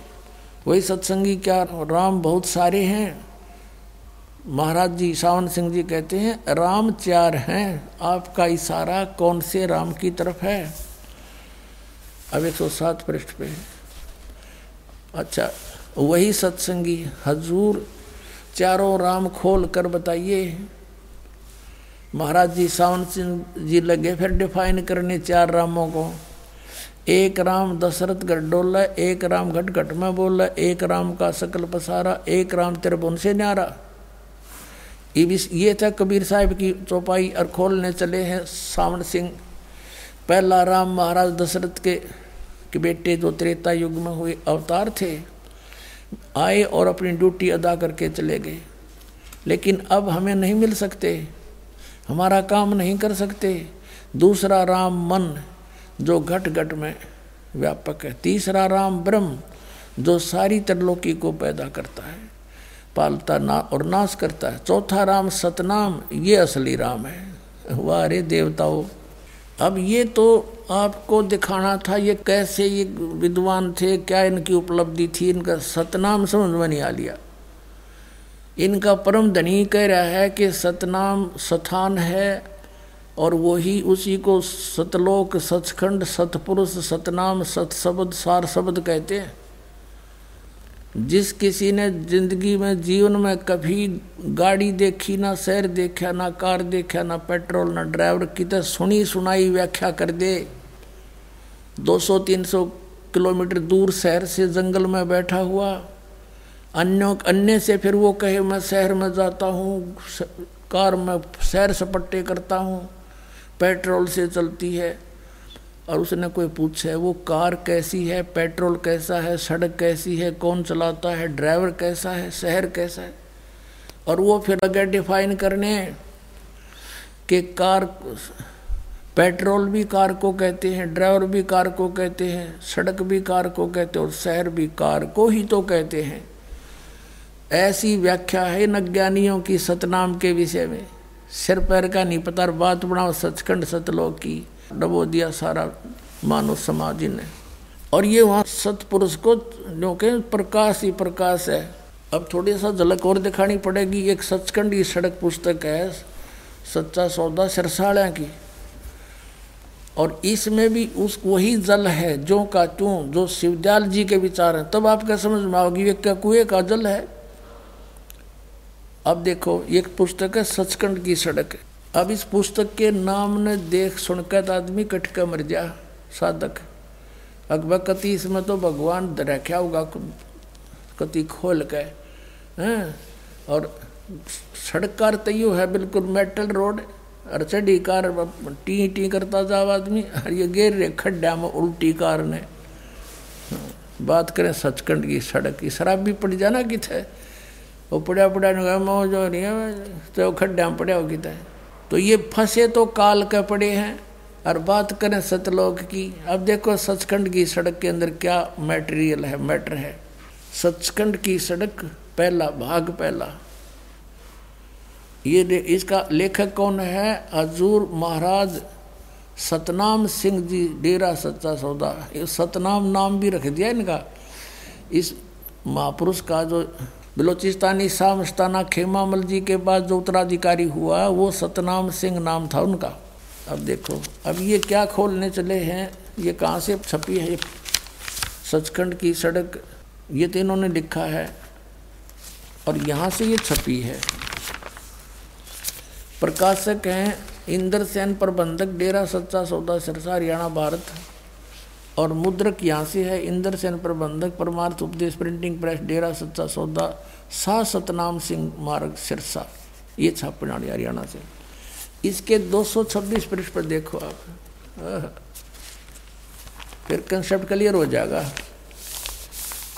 वही सत्संगी, क्या राम बहुत सारे हैं? महाराज जी सावन सिंह जी कहते हैं राम 4 हैं, आपका इशारा कौन से राम की तरफ है? अब 107 पृष्ठ पे। अच्छा, वही सत्संगी, हजूर चारों राम खोल कर बताइए। महाराज जी सावन सिंह जी लगे फिर डिफाइन करने 4 रामों को। एक राम दशरथ गढ़ डोला, एक राम घट घट में बोला, एक राम का सकल पसारा, एक राम त्रिभुवन से न्यारा। ये था कबीर साहब की चौपाई। और खोलने चले हैं सावन सिंह। पहला राम महाराज दशरथ के बेटे जो त्रेता युग में हुए अवतार थे, आए और अपनी ड्यूटी अदा करके चले गए। लेकिन अब हमें नहीं मिल सकते, हमारा काम नहीं कर सकते। दूसरा राम मन जो घट घट में व्यापक है। तीसरा राम ब्रह्म जो सारी त्रिलोकी को पैदा करता है, पालता ना और नाश करता है। चौथा राम सतनाम, ये असली राम है। वाह रे देवताओं! अब ये तो आपको दिखाना था ये कैसे ये विद्वान थे, क्या इनकी उपलब्धि थी। इनका सतनाम समझ में नहीं आ लिया। इनका परम धनी कह रहा है कि सतनाम स्थान है, और वही उसी को सतलोक, सचखंड, सतपुरुष, सतनाम, सतशब्द, सार शब्द कहते हैं। जिस किसी ने जिंदगी में जीवन में कभी गाड़ी देखी, ना शहर देखा, ना कार देखा, ना पेट्रोल, ना ड्राइवर, कितने सुनी सुनाई व्याख्या कर दे, 200-300 किलोमीटर दूर शहर से जंगल में बैठा हुआ, अन्य से फिर वो कहे मैं शहर में जाता हूँ, कार में सैर सपट्टे करता हूँ, पेट्रोल से चलती है, और उसने कोई पूछे वो कार कैसी है, पेट्रोल कैसा है, सड़क कैसी है, कौन चलाता है, ड्राइवर कैसा है, शहर कैसा है, और वो फिर अगर डिफाइन करने कि कार, पेट्रोल भी कार को कहते हैं, ड्राइवर भी कार को कहते हैं, सड़क भी कार को कहते हैं, और शहर भी कार को ही तो कहते हैं। ऐसी व्याख्या है न ज्ञानियों की सतनाम के विषय में। सिर पैर का नहीं पता, बात बनाओ सचखंड सतलोक की, डबो दिया सारा मानव समाज ने। और ये वहाँ सतपुरुष को जो के प्रकाश ही प्रकाश है। अब थोड़ी सा झलक और दिखानी पड़ेगी। एक सचखंड की सड़क पुस्तक है सच्चा सौदा सिरसाड़ा की, और इसमें भी उस वही जल है जो का त्यों, जो शिवदयाल जी के विचार हैं। तब आपका समझ में आओगी ये क्या कुएं का जल है। अब देखो एक पुस्तक है सचखंड की सड़क। अब इस पुस्तक के नाम ने देख सुनकर तो आदमी कटका मर जा साधक। अकबर कति इसमें तो भगवान रखा होगा कति खोल के हैं। और सड़क कार तैयो है बिल्कुल मेटल रोड, और चढ़ी कार टी टी करता जाओ आदमी, और ये गिर रहे खड्डा में उल्टी कार ने। बात करें सचखंड की सड़क की, शराब भी पड़ जाना किथे वो पड़ा मौज हो रही है तो खड्डा में पड़ा हो कितना। तो ये फंसे तो काल के पड़े हैं। और बात करें सतलोक की, अब देखो सचखंड की सड़क के अंदर क्या मैटेरियल है, मैटर है। सचखंड की सड़क पहला भाग पहला, ये इसका लेखक कौन है? हजूर महाराज सतनाम सिंह जी, डेरा सच्चा सौदा। ये सतनाम नाम भी रख दिया इनका। इस महापुरुष का जो बलोचिस्तानी शाह मस्ताना खेमामल जी के बाद जो उत्तराधिकारी हुआ वो सतनाम सिंह नाम था उनका। अब देखो अब ये क्या खोलने चले हैं, ये कहाँ से छपी है? सचखंड की सड़क, ये तो इन्होंने लिखा है और यहाँ से ये छपी है। प्रकाशक हैं इंद्र सेन, प्रबंधक डेरा सच्चा सौदा सिरसा हरियाणा भारत। और मुद्रक यहाँ से है इंद्र सेन, प्रबंधक परमार्थ उपदेश प्रिंटिंग प्रेस डेरा सच्चा सौदा शाह सतनाम सिंह मार्ग सिरसा। ये छापनाड़ी हरियाणा से। इसके 226 पृष्ठ पर देखो आप, फिर कंसेप्ट क्लियर हो जाएगा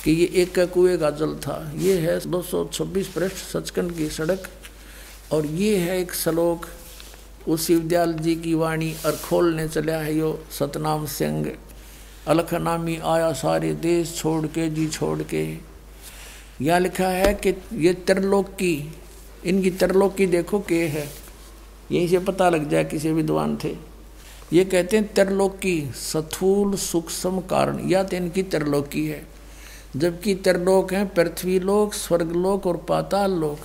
कि ये एक का कुएं का जल था। ये है 226 पृष्ठ सचखंड की सड़क, और ये है एक श्लोक उस शिवदयाल जी की वाणी। और खोलने चला है यो सतनाम सिंह, अलखनामी आया सारे देश छोड़ के जी छोड़ के। यहाँ लिखा है कि ये त्रिलोक की, इनकी त्रिलोक की देखो के है, यहीं से पता लग जाए किसी विद्वान थे। ये कहते हैं त्रिलोक की स्थूल सूक्ष्म कारण, या तो इनकी त्रिलोक की है। जबकि त्रिलोक हैं पृथ्वीलोक, स्वर्गलोक और पाताल लोक।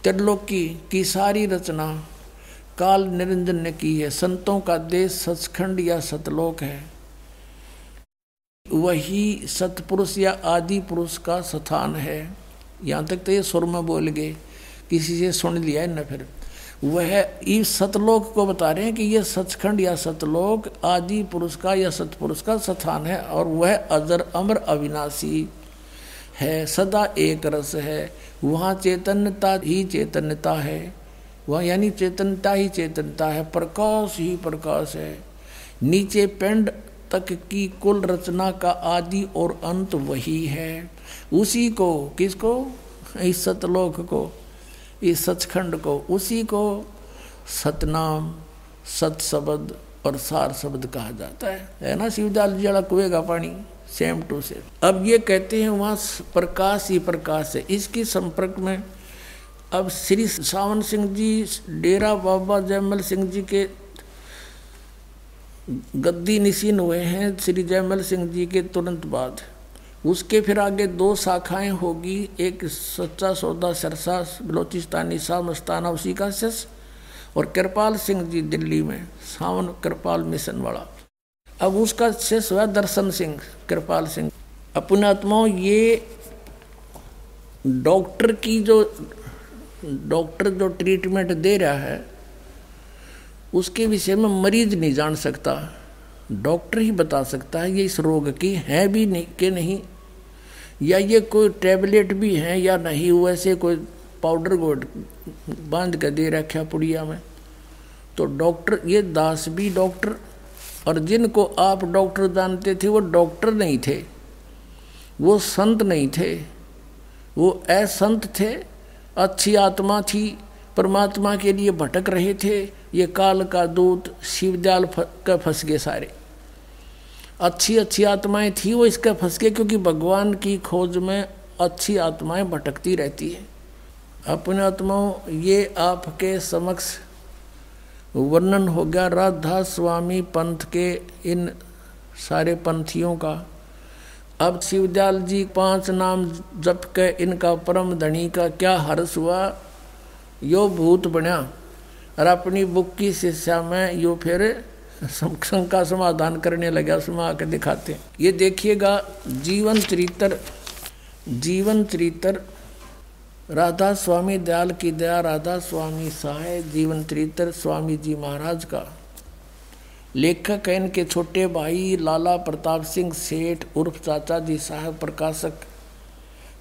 त्रिलोक की सारी रचना काल निरंजन ने की है। संतों का देश सचखंड या सतलोक है। वही सतपुरुष या आदि पुरुष का स्थान है। यहाँ तक तो ये सुर में बोल गए, किसी से सुन लिया है न। फिर वह इस सतलोक को बता रहे हैं कि यह सचखंड या सतलोक आदि पुरुष का या सतपुरुष का स्थान है। और वह अजर अमर अविनाशी है, सदा एक रस है। वहाँ चैतन्यता ही चैतन्यता है, वहाँ यानी चैतन्यता ही चैतन्यता है, प्रकाश ही प्रकाश है। नीचे पिंड तक की कुल रचना का आदि और अंत वही है। उसी को, किसको? इस सतलोक को, इस सचखंड को, उसी को सतनाम, सत शब्द और सार शब्द कहा जाता है ना। शिवदयाल जी वाला कुएं का पानी सेम टू सेम। अब ये कहते हैं वहाँ प्रकाश ही प्रकाश है। इसकी संपर्क में अब श्री सावन सिंह जी डेरा बाबा जयमल सिंह जी के गद्दी निशीन हुए हैं श्री जयमल सिंह जी के तुरंत बाद। उसके फिर आगे 2 शाखाएं होगी, एक सच्चा सौदा सिरसा बलोचिस्तानी शाह मस्ताना उसी का शिष्य, और कृपाल सिंह जी दिल्ली में सावन कृपाल मिशन वाला। अब उसका शिष्य हुआ दर्शन सिंह कृपाल सिंह। अपने आत्माओं ये डॉक्टर जो ट्रीटमेंट दे रहा है उसके विषय में मरीज नहीं जान सकता, डॉक्टर ही बता सकता है ये इस रोग की है भी नहीं कि नहीं, या ये कोई टैबलेट भी है या नहीं, वैसे कोई पाउडर गोड बांध कर दे रखा पुड़िया में। तो डॉक्टर, ये दास भी डॉक्टर, और जिनको आप डॉक्टर जानते थे वो डॉक्टर नहीं थे, वो संत नहीं थे, वो असंत थे, अच्छी आत्मा थी, परमात्मा के लिए भटक रहे थे। ये काल का दूत शिवजाल का फंस गए सारे। अच्छी आत्माएं थी वो इसका फंस गए, क्योंकि भगवान की खोज में अच्छी आत्माएं भटकती रहती है। अपने आत्माओं, ये आपके समक्ष वर्णन हो गया राधा स्वामी पंथ के इन सारे पंथियों का। अब शिवदयाल जी 5 नाम जप के इनका परम धनी का क्या हर्ष हुआ, यो भूत बना, और अपनी बुक की शिष्या में यो फिर शंका समाधान करने लगा। सुना के दिखाते हैं, ये देखिएगा जीवन चरित्र राधा स्वामी दयाल की दया, राधा स्वामी सहाय, जीवन चरित्र स्वामी जी महाराज का। लेखक है इनके छोटे भाई लाला प्रताप सिंह सेठ उर्फ चाचा जी साहब, प्रकाशक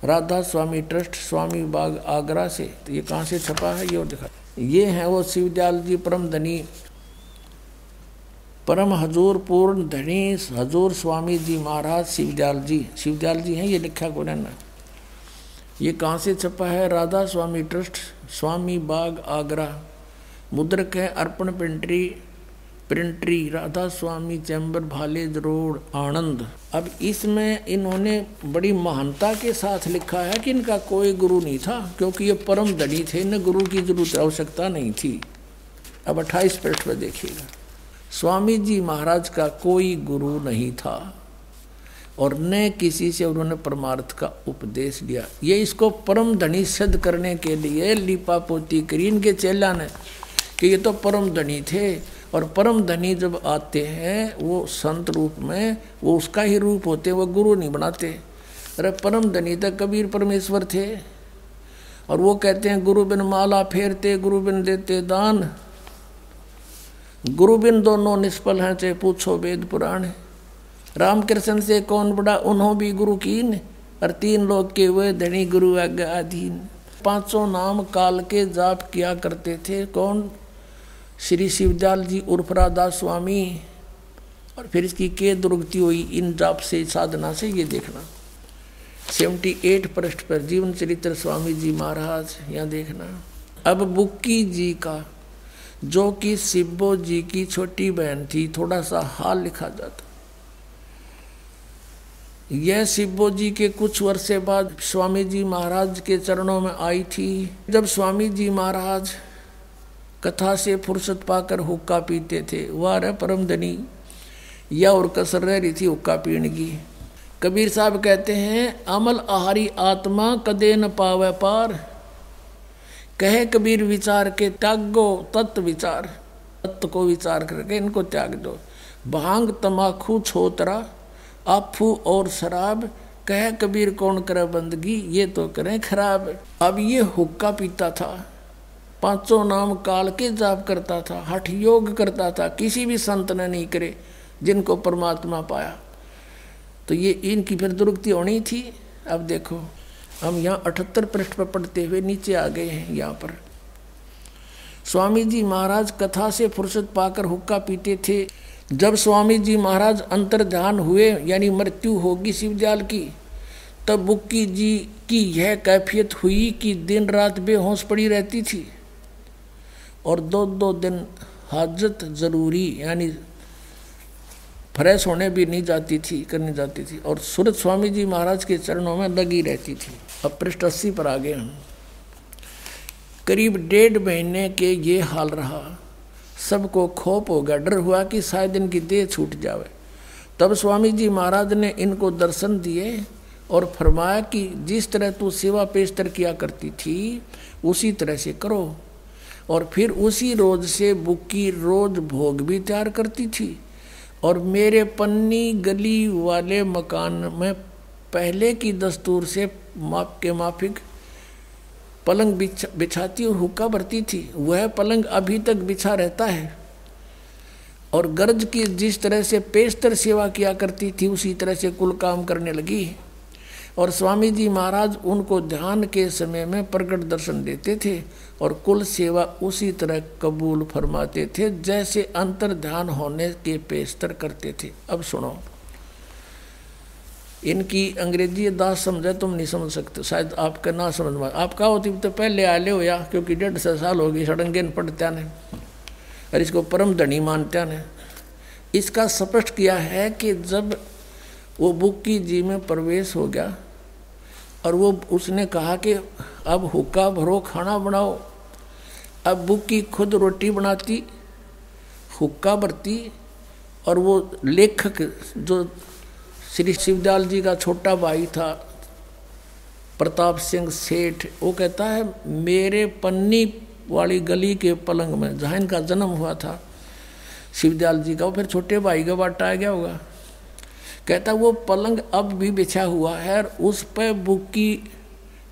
राधा स्वामी ट्रस्ट, स्वामी बाग आगरा से। तो ये कहाँ से छपा है ये दिखा। ये है वो शिवदयाल जी परम धनी, परम हजूर पूर्ण धनी हजूर स्वामी जी महाराज शिवदयाल जी हैं, ये लिखा को ना। ये कहाँ से छपा है, राधा स्वामी ट्रस्ट, स्वामी बाग आगरा। मुद्रक है अर्पण प्रिंटरी राधा स्वामी चैम्बर भालेज रोड आनंद। अब इसमें इन्होंने बड़ी महानता के साथ लिखा है कि इनका कोई गुरु नहीं था, क्योंकि ये परम धनी थे, इन्हें गुरु की जरूरत आवश्यकता नहीं थी। अब 28 पृष्ठ पर देखिएगा, स्वामी जी महाराज का कोई गुरु नहीं था और न किसी से उन्होंने परमार्थ का उपदेश दिया। ये इसको परम धनी सिद्ध करने के लिए लिपा पोती करी इनके चेला ने कि ये तो परम धनी थे, और परम धनी जब आते हैं वो संत रूप में, वो उसका ही रूप होते, वो गुरु नहीं बनाते। अरे परम धनी तक कबीर परमेश्वर थे, और वो कहते हैं गुरु बिन माला फेरते, गुरु बिन देते दान, गुरु बिन दोनों निष्फल हैं, चाहे पूछो वेद पुराण। रामकृष्ण से कौन बड़ा, उन्हों भी गुरु कीन, और 3 लोग के हुए धनी गुरु आज्ञा अधीन। 5 नाम काल के जाप किया करते थे। कौन? श्री शिवदयाल जी उर्फ राधा स्वामी। और फिर इसकी के दुर्गति हुई इन जाप से, साधना से, ये देखना। 78 पृष्ठ पर जीवन चरित्र स्वामी जी महाराज, यहाँ देखना। अब बुक्की जी का, जो कि शिब्बो जी की छोटी बहन थी, थोड़ा सा हाल लिखा जाता। यह शिब्बो जी के कुछ वर्षे बाद स्वामी जी महाराज के चरणों में आई थी। जब स्वामी जी महाराज कथा से फुर्सत पाकर हुक्का पीते थे, वह रे परम धनी या और कसर रह रही थी हुक्का पीने की। कबीर साहब कहते हैं, अमल आहारी आत्मा कदे न पावे पार, कहे कबीर विचार के त्यागो तत्व विचार। तत्व को विचार करके इनको त्याग दो। भांग तमाखू छोतरा आफू और शराब, कहे कबीर कौन करे बंदगी, ये तो करें खराब। अब ये हुक्का पीता था, 5 नाम काल के जाप करता था, हठ योग करता था, किसी भी संत ने नहीं करे जिनको परमात्मा पाया। तो ये इनकी फिर दुर्गति होनी थी। अब देखो हम यहाँ 78 पृष्ठ पर पढ़ते हुए नीचे आ गए हैं। यहाँ पर स्वामी जी महाराज कथा से फुर्सत पाकर हुक्का पीते थे। जब स्वामी जी महाराज अंतर्ध्यान हुए, यानी मृत्यु होगी शिवदयाल की, तब बुक्की जी की यह कैफियत हुई कि दिन रात बेहोश पड़ी रहती थी, और 2 दिन हाजत जरूरी, यानी फ्रेश होने भी नहीं जाती थी, करनी जाती थी, और सूरत स्वामी जी महाराज के चरणों में लगी रहती थी। अब पृष्ठ 80 पर आ गए हम। करीब 1.5 महीने के ये हाल रहा। सबको खौफ हो गया, डर हुआ कि शायद इनकी देह छूट जावे। तब स्वामी जी महाराज ने इनको दर्शन दिए और फरमाया कि जिस तरह तू सेवा पेशतर किया करती थी उसी तरह से करो। और फिर उसी रोज से बुक्की रोज भोग भी तैयार करती थी, और मेरे पन्नी गली वाले मकान में पहले की दस्तूर से माप के माफिक पलंग बिछाती और हुक्का भरती थी, वह पलंग अभी तक बिछा रहता है। और गर्ज की जिस तरह से पेशतर सेवा किया करती थी उसी तरह से कुल काम करने लगी। और स्वामी जी महाराज उनको ध्यान के समय में प्रकट दर्शन देते थे और कुल सेवा उसी तरह कबूल फरमाते थे जैसे अंतर ध्यान होने के पेशतर करते थे। अब सुनो, इनकी अंग्रेजी दास समझे तुम नहीं समझ सकते, शायद आपका ना समझ में। आप कहा होती तो पहले आले हो या, क्योंकि 150 साल हो गई सड़ंगेन पढ़त्या ने और इसको परम धनी मानत्या ने। इसका स्पष्ट किया है कि जब वो बुक्की जी में प्रवेश हो गया और वो उसने कहा कि अब हुक्का भरो, खाना बनाओ। अब बुक्की खुद रोटी बनाती, हुक्का भरती, और वो लेखक जो श्री शिवदयाल जी का छोटा भाई था प्रताप सिंह सेठ, वो कहता है मेरे पन्नी वाली गली के पलंग में जहाँ इनका जन्म हुआ था शिवदयाल जी का, वो फिर छोटे भाई का बाटा आ गया होगा, कहता वो पलंग अब भी बिछा हुआ है और उस पर बुक्की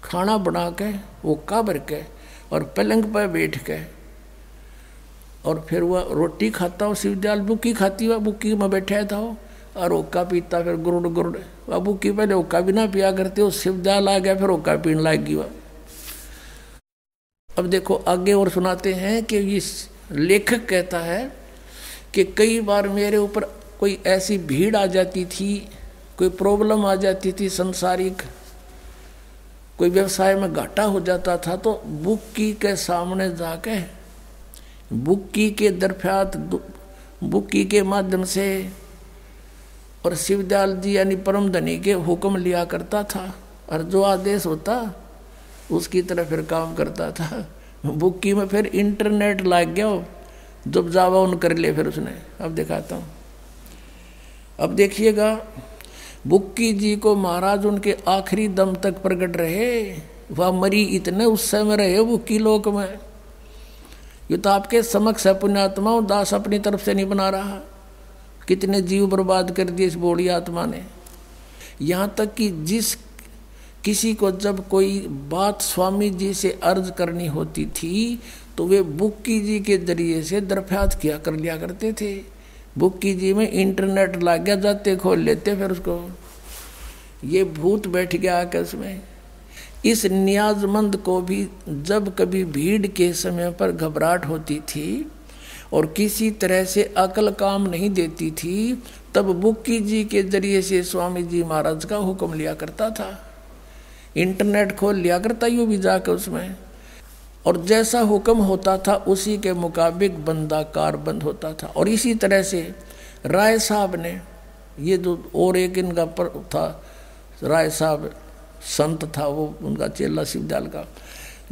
खाना बना के वो काबर के और पलंग पर बैठ के और फिर वह रोटी खाता हो, शिवदयाल बुक्की खाती हुआ बुक्की में बैठा था वो, और ओका पीता फिर गुरुड़ गुरुड़। वह बुक्की पहले ओका भी ना पिया करते हो, शिवदयाल आ गया फिर ओका पीने लग गई। अब देखो आगे और सुनाते हैं कि इस लेखक कहता है कि कई बार मेरे ऊपर कोई ऐसी भीड़ आ जाती थी, कोई प्रॉब्लम आ जाती थी संसारिक, कोई व्यवसाय में घाटा हो जाता था, तो बुक्की के सामने जाके बुक्की के दरफ्यात बुक्की के माध्यम से और शिवदयाल जी यानी परम धनी के हुक्म लिया करता था और जो आदेश होता उसकी तरह फिर काम करता था। बुक्की में फिर इंटरनेट लग गया हो, जब जावा उन कर ले फिर उसने। अब दिखाता हूँ, अब देखिएगा बुक्की जी को महाराज उनके आखिरी दम तक प्रकट रहे, वह मरी इतने उस समय रहे बुक्की लोक में। ये तो आपके समक्ष है पुण्यात्मा, दास अपनी तरफ से नहीं बना रहा। कितने जीव बर्बाद कर दिए इस बोड़ी आत्मा ने। यहाँ तक कि जिस किसी को जब कोई बात स्वामी जी से अर्ज करनी होती थी तो वे बुक्की जी के जरिए से दरफ्यात किया कर लिया करते थे। बुक्की जी में इंटरनेट लग गया, जाते खोल लेते फिर उसको। ये भूत बैठ गया आकर उसमें। इस नियाजमंद को भी जब कभी भीड़ के समय पर घबराहट होती थी और किसी तरह से अकल काम नहीं देती थी, तब बुक्की जी के जरिए से स्वामी जी महाराज का हुक्म लिया करता था। इंटरनेट खोल लिया करता यूँ भी जाकर उसमें, और जैसा हुक्म होता था उसी के मुताबिक बंदा कारबंद होता था। और इसी तरह से राय साहब ने, ये जो और एक इनका था राय साहब संत था, वो उनका चेला शिवदयाल का,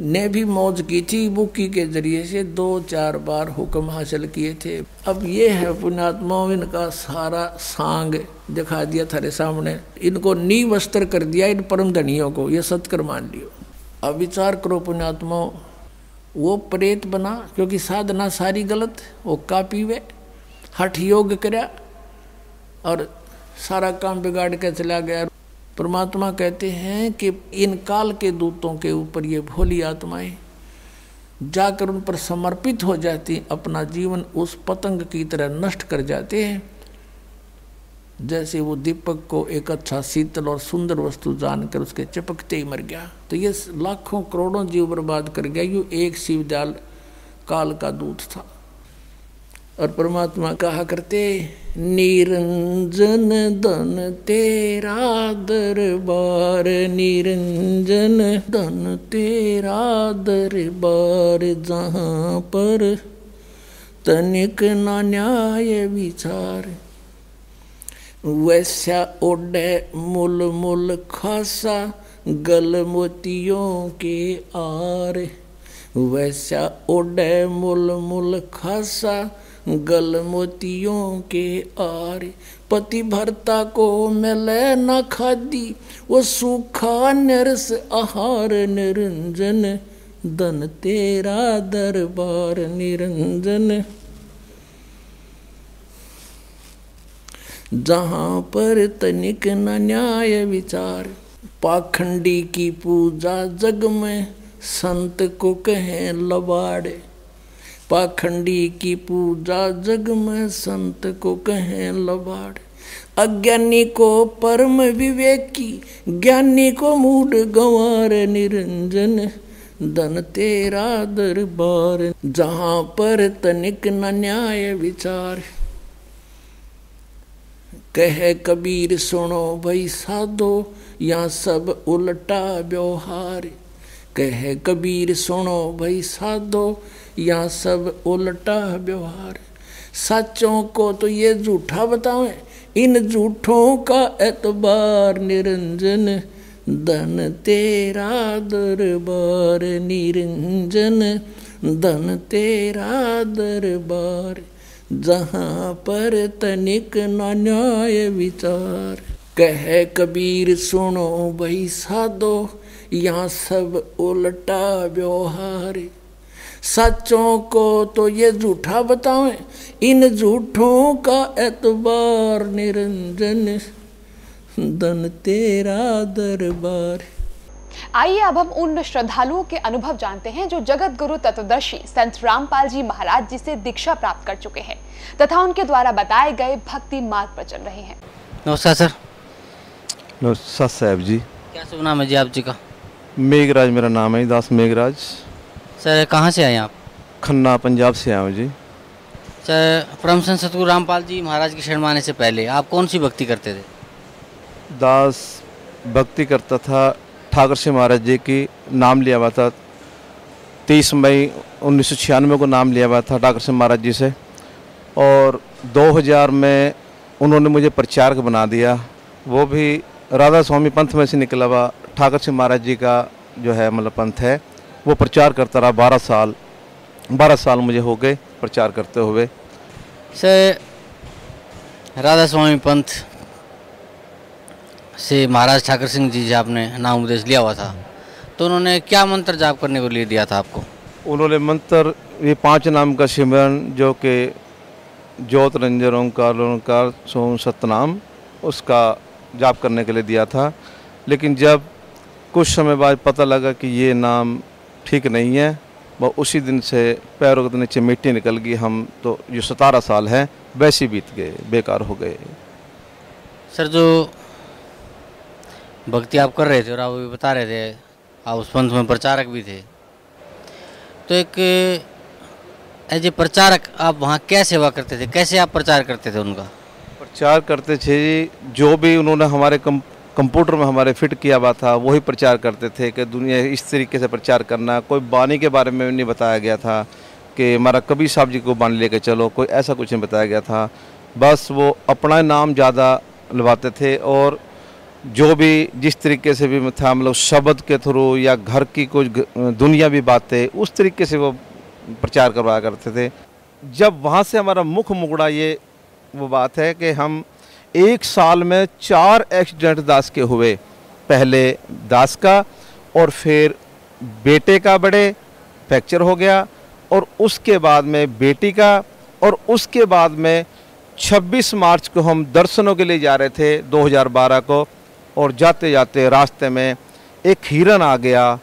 ने भी मौज की थी। बुक्की के जरिए से 2-4 बार हुक्म हासिल किए थे। अब ये है पुण्यात्माओं, इनका सारा सांग दिखा दिया थारे सामने। इनको नींव वस्त्र कर दिया इन परम धनियों को, ये सत्कर मान लियो। अब विचार करो पुण्यात्माओं, वो प्रेत बना क्योंकि साधना सारी गलत, वो का पीवे हठ योग करया और सारा काम बिगाड़ के चला गया। परमात्मा कहते हैं कि इन काल के दूतों के ऊपर ये भोली आत्माएं जाकर उन पर समर्पित हो जाती, अपना जीवन उस पतंग की तरह नष्ट कर जाते हैं। जैसे वो दीपक को एक अच्छा शीतल और सुंदर वस्तु जानकर उसके चपकते ही मर गया, तो ये लाखों करोड़ों जीव बर्बाद कर गया। यूँ एक शिवदयाल काल का दूत था। और परमात्मा कहा करते, निरंजन धन तेरा दरबार, निरंजन धन तेरा दरबार, जहाँ पर तनिक ना न्याय विचार, वैसा ओढ़े मुल मुल खासा गल मोतियों के आर, वैसा ओढ़े मुल मुल खासा गल मोतियों के आर, पति भरता को मिले न खादी, वो सूखा नरस आहार, निरंजन धन तेरा दरबार, निरंजन जहाँ पर तनिक न न्याय विचार, पाखंडी की पूजा जग में संत को कहें लबाड़े। पाखंडी की पूजा जग में संत को कहें लबाड़े। अज्ञानी को परम विवेकी, ज्ञानी को मूढ़ गंवार निरंजन। धन तेरा दरबार जहाँ पर तनिक न न्याय विचार। कहे कबीर सुनो भाई साधो, यहाँ सब उल्टा व्यवहार। कहे कबीर सुनो भाई साधो, यहाँ सब उल्टा व्यवहार। सच्चों को तो ये झूठा बतावें, इन झूठों का एतबार निरंजन। धन तेरा दरबार निरंजन, धन तेरा दरबार जहाँ पर तनिक न न्याय विचार। कहे कबीर सुनो भाई साधो, यहाँ सब उल्टा व्यवहार। सच्चों को तो ये झूठा बतावें, इन झूठों का एतबार निरंजन। धन तेरा दरबार। आइए अब हम उन श्रद्धालुओं के अनुभव जानते हैं जो जगत गुरु तत्वदर्शी संत रामपाल जी महाराज जी से दीक्षा प्राप्त कर चुके हैं तथा उनके द्वारा बताए गए भक्ति मार्ग पर चल रहे हैं। नमस्कार सर। नमस्कार साहब जी। क्या शुभ नाम है जी आप जी का? मेघराज मेरा नाम है, दास मेघराज। सर कहाँ से आए आप? खन्ना पंजाब से आया हूँ जी। सर परम संत सतगुरु रामपाल जी महाराज की शरण में आने से पहले आप कौन सी भक्ति करते थे? दास भक्ति करता था, ठाकर सिंह महाराज जी की नाम लिया हुआ था। 23 मई 1996 को नाम लिया हुआ था ठाकर सिंह महाराज जी से, और 2000 में उन्होंने मुझे प्रचारक बना दिया। वो भी राधा स्वामी पंथ में से निकला हुआ ठाकर सिंह महाराज जी का जो है मतलब पंथ है, वो प्रचार करता रहा 12 साल मुझे हो गए प्रचार करते हुए। सर राधा स्वामी पंथ से महाराज ठाकर सिंह जी से आपने नाम उपदेश लिया हुआ था, तो उन्होंने क्या मंत्र जाप करने को लिए दिया था आपको? उन्होंने मंत्र ये 5 नाम का सिमरन, जो कि ज्योत रंजन ओंकार सोम सतनाम, उसका जाप करने के लिए दिया था। लेकिन जब कुछ समय बाद पता लगा कि ये नाम ठीक नहीं है, वह उसी दिन से पैरों के नीचे मिट्टी निकल गई। हम तो जो 17 साल हैं वैसे बीत गए, बेकार हो गए। सर जो भक्ति आप कर रहे थे और आप भी बता रहे थे आप उस पंथ में प्रचारक भी थे, तो एक एज ए प्रचारक आप वहाँ क्या सेवा करते थे, कैसे आप प्रचार करते थे उनका? प्रचार करते थे, जो भी उन्होंने हमारे कंप्यूटर में हमारे फिट किया हुआ था वही प्रचार करते थे कि दुनिया इस तरीके से प्रचार करना। कोई बानी के बारे में नहीं बताया गया था कि हमारा कबीर साहब जी को बानी लेके चलो, कोई ऐसा कुछ नहीं बताया गया था। बस वो अपना नाम ज़्यादा लवाते थे, और जो भी जिस तरीके से भी था मतलब शब्द के थ्रू या घर की कुछ दुनियावी बातें, उस तरीके से वो प्रचार करवाया करते थे। जब वहाँ से हमारा मुख्य मुकड़ा ये वो बात है कि हम 1 साल में 4 एक्सीडेंट दास के हुए। पहले दास का, और फिर बेटे का बड़े फ्रैक्चर हो गया, और उसके बाद में बेटी का, और उसके बाद में 26 मार्च को हम दर्शनों के लिए जा रहे थे 2012 को, और जाते जाते रास्ते में एक हिरन आ गया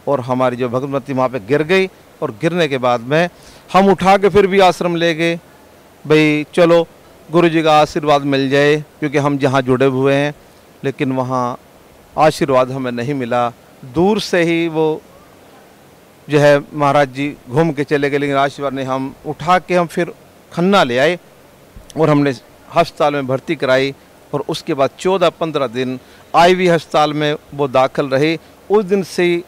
और हमारी जो भगवती वहाँ पे गिर गई, और गिरने के बाद में हम उठा के फिर भी आश्रम ले गए, भाई चलो गुरु जी का आशीर्वाद मिल जाए, क्योंकि हम जहाँ जुड़े हुए हैं। लेकिन वहाँ आशीर्वाद हमें नहीं मिला। दूर से ही वो जो है महाराज जी घूम के चले गए, लेकिन आशीर्वाद नहीं। हम उठा के हम फिर खन्ना ले आए और हमने अस्पताल में भर्ती कराई, और उसके बाद 14-15 दिन IV अस्पताल में वो दाखिल रही। उस दिन से ही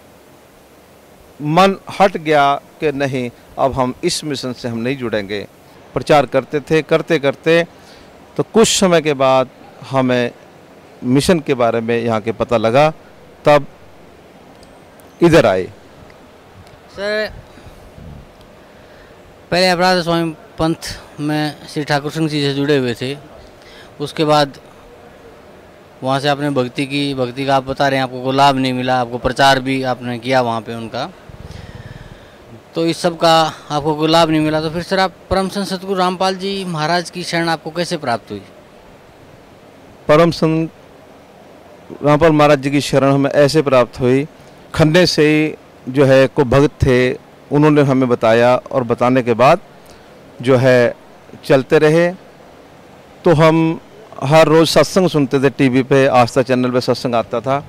मन हट गया कि नहीं, अब हम इस मिशन से हम नहीं जुड़ेंगे। प्रचार करते थे, करते करते तो कुछ समय के बाद हमें मिशन के बारे में यहाँ के पता लगा, तब इधर आए। सर पहले आप राधा स्वामी पंथ में श्री ठाकुर सिंह जी से जुड़े हुए थे, उसके बाद वहाँ से आपने भक्ति का आप बता रहे हैं आपको कोई लाभ नहीं मिला, आपको प्रचार भी आपने किया वहाँ पे उनका, तो इस सब का आपको कोई लाभ नहीं मिला। तो फिर सर आप परम संत सतगुरु रामपाल जी महाराज की शरण आपको कैसे प्राप्त हुई? परम संत रामपाल महाराज जी की शरण हमें ऐसे प्राप्त हुई, खन्ने से ही जो है को भक्त थे, उन्होंने हमें बताया और बताने के बाद जो है चलते रहे। तो हम हर रोज़ सत्संग सुनते थे, टीवी पे आस्था चैनल पे सत्संग आता था।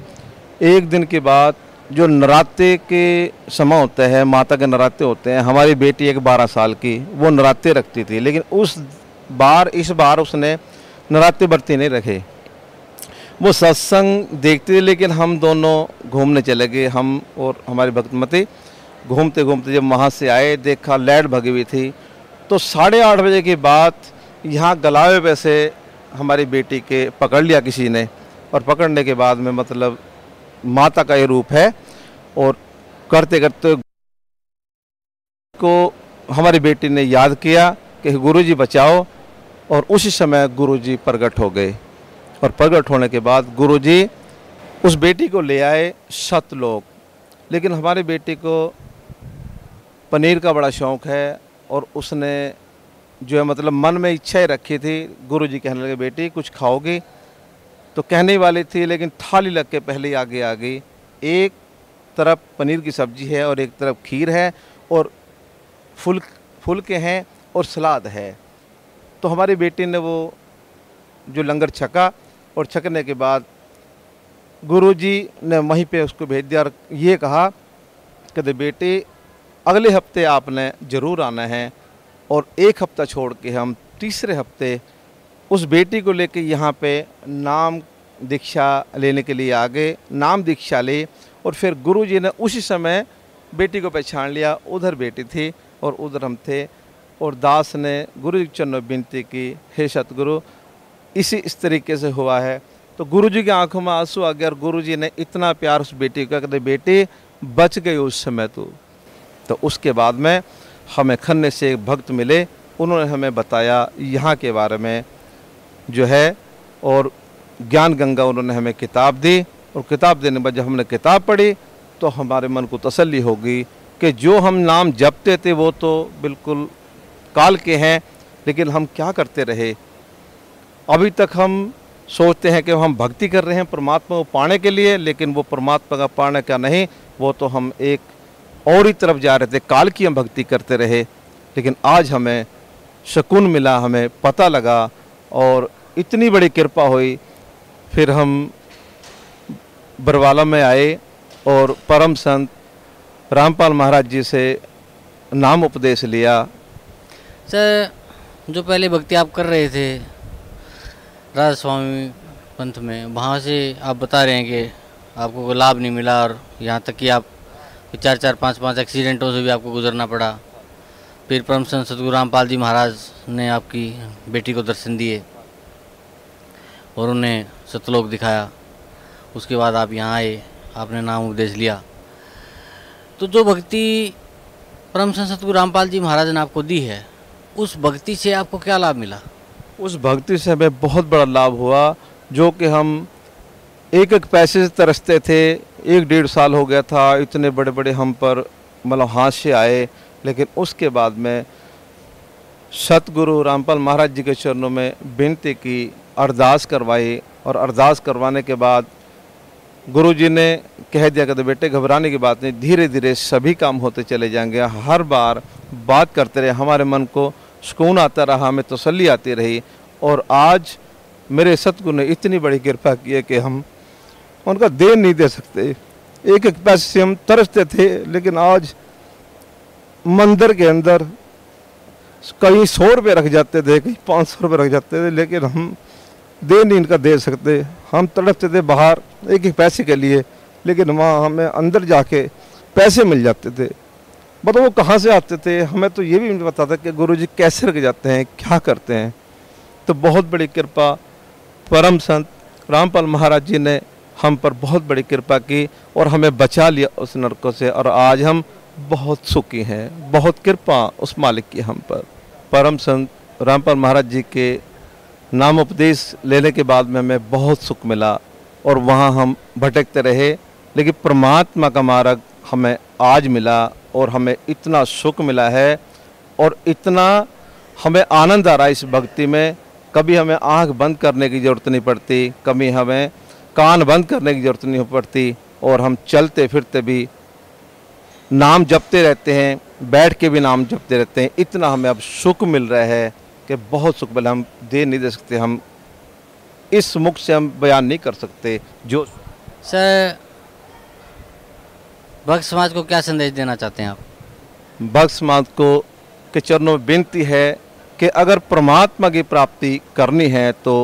एक दिन के बाद जो नराते के समय होता है, माता के नराते होते हैं, हमारी बेटी एक 12 साल की वो नराते रखती थी, लेकिन इस बार उसने नराते बरती नहीं रखे। वो सत्संग देखते थे, लेकिन हम दोनों घूमने चले गए, हम और हमारी भक्तमती घूमते घूमते जब वहाँ से आए, देखा लाइट भगी हुई थी। तो 8:30 बजे के बाद यहाँ गलावे पे से हमारी बेटी के पकड़ लिया किसी ने, और पकड़ने के बाद में मतलब माता का ये रूप है, और करते करते को हमारी बेटी ने याद किया कि गुरुजी बचाओ, और उसी समय गुरुजी प्रकट हो गए। और प्रकट होने के बाद गुरुजी उस बेटी को ले आए सतलोक। लेकिन हमारी बेटी को पनीर का बड़ा शौक़ है, और उसने जो है मतलब मन में इच्छा ही रखी थी। गुरुजी कहने लगे बेटी कुछ खाओगी, तो कहने वाली थी, लेकिन थाली लग के पहले ही आगे आ गई। एक तरफ पनीर की सब्जी है और एक तरफ खीर है और फुलके हैं और सलाद है। तो हमारी बेटी ने वो जो लंगर छका, और छकने के बाद गुरुजी ने वहीं पे उसको भेज दिया और ये कहा कि बेटी अगले हफ्ते आपने ज़रूर आना है, और एक हफ्ता छोड़ के हम तीसरे हफ्ते उस बेटी को लेके यहाँ पे नाम दीक्षा लेने के लिए आ गए। नाम दीक्षा ली, और फिर गुरुजी ने उसी समय बेटी को पहचान लिया, उधर बेटी थी और उधर हम थे। और दास ने गुरु जी के चरणों विनती की, हे सतगुरु इस तरीके से हुआ है। तो गुरुजी की आंखों में आंसू आ गया, और गुरुजी ने इतना प्यार उस बेटी को कहते बेटी बच गई उस समय तो उसके बाद में हमें खन्ने से एक भक्त मिले, उन्होंने हमें बताया यहाँ के बारे में जो है, और ज्ञान गंगा उन्होंने हमें किताब दी। और किताब देने के बाद जब हमने किताब पढ़ी तो हमारे मन को तसल्ली होगी कि जो हम नाम जपते थे वो तो बिल्कुल काल के हैं, लेकिन हम क्या करते रहे। अभी तक हम सोचते हैं कि हम भक्ति कर रहे हैं परमात्मा को पाने के लिए, लेकिन वो परमात्मा का पाने का नहीं, वो तो हम एक और ही तरफ जा रहे थे, काल की हम भक्ति करते रहे। लेकिन आज हमें सुकून मिला, हमें पता लगा, और इतनी बड़ी कृपा हुई। फिर हम बरवाला में आए और परम संत रामपाल महाराज जी से नाम उपदेश लिया। सर, जो पहले भक्ति आप कर रहे थे राधा स्वामी पंथ में, वहाँ से आप बता रहे हैं कि आपको कोई लाभ नहीं मिला, और यहाँ तक कि आप 4-4, 5-5 एक्सीडेंटों से भी आपको गुजरना पड़ा। फिर परम संत सतगुरु रामपाल जी महाराज ने आपकी बेटी को दर्शन दिए और उन्हें सतलोक दिखाया। उसके बाद आप यहाँ आए, आपने नाम उपदेश लिया। तो जो भक्ति परम संत सतगुरु रामपाल जी महाराज ने आपको दी है, उस भक्ति से आपको क्या लाभ मिला? उस भक्ति से हमें बहुत बड़ा लाभ हुआ, जो कि हम एक एक पैसे से तरसते थे। 1-1.5 साल हो गया था, इतने बड़े बड़े हम पर मतलब हादसे आए, लेकिन उसके बाद में सतगुरु रामपाल महाराज जी के चरणों में विनती की, अरदास करवाई, और अरदास करवाने के बाद गुरुजी ने कह दिया कि बेटे घबराने की बात नहीं, धीरे धीरे सभी काम होते चले जाएंगे। हर बार बात करते रहे, हमारे मन को सुकून आता रहा, हमें तसल्ली आती रही। और आज मेरे सतगुरु ने इतनी बड़ी कृपा की है कि हम उनका देन नहीं दे सकते। एक एक पैसे से हम तरसते थे, लेकिन आज मंदिर के अंदर कहीं 100 रुपये रख जाते थे, कहीं 500 रुपये रख जाते थे, लेकिन हम दे नहीं इनका दे सकते। हम तड़पते थे बाहर एक एक पैसे के लिए, लेकिन वहाँ हमें अंदर जाके पैसे मिल जाते थे। मतलब वो कहाँ से आते थे, हमें तो ये भी नहीं पता था कि गुरुजी कैसे रख जाते हैं, क्या करते हैं। तो बहुत बड़ी कृपा परम संत रामपाल महाराज जी ने हम पर बहुत बड़ी कृपा की, और हमें बचा लिया उस नरकों से, और आज हम बहुत सुखी हैं। बहुत कृपा उस मालिक की हम पर। परम संत रामपाल महाराज जी के नाम उपदेश लेने के बाद में हमें बहुत सुख मिला, और वहाँ हम भटकते रहे, लेकिन परमात्मा का मार्ग हमें आज मिला, और हमें इतना सुख मिला है, और इतना हमें आनंद आ रहा है इस भक्ति में। कभी हमें आँख बंद करने की ज़रूरत नहीं पड़ती, कभी हमें कान बंद करने की ज़रूरत नहीं पड़ती, और हम चलते फिरते भी नाम जपते रहते हैं, बैठ के भी नाम जपते रहते हैं। इतना हमें अब सुख मिल रहा है कि बहुत सुख मिला, हम दे नहीं दे सकते, हम इस मुख से हम बयान नहीं कर सकते। जो सर, भक्त समाज को क्या संदेश देना चाहते हैं आप? भक्त समाज को के चरणों में विनती है कि अगर परमात्मा की प्राप्ति करनी है तो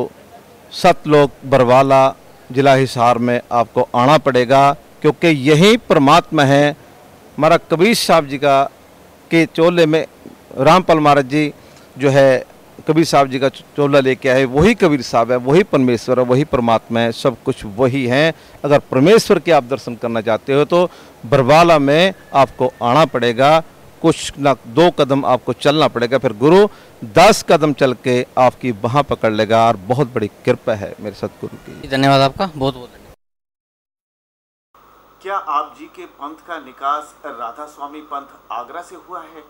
सतलोक बरवाला जिला हिसार में आपको आना पड़ेगा, क्योंकि यही परमात्मा है। हमारा कबीर साहब जी का के चोले में रामपाल महाराज जी जो है कबीर साहब जी का चोला लेके आए, वही कबीर साहब है, वही परमेश्वर है, वही परमात्मा है, सब कुछ वही है। अगर परमेश्वर के आप दर्शन करना चाहते हो तो बरवाला में आपको आना पड़ेगा। कुछ ना 2 कदम आपको चलना पड़ेगा, फिर गुरु 10 कदम चल के आपकी बाह पकड़ लेगा, और बहुत बड़ी कृपा है मेरे सतगुरु की। धन्यवाद आपका, बहुत बहुत धन्यवाद। क्या आप जी के पंथ का निकास राधा स्वामी पंथ आगरा से हुआ है?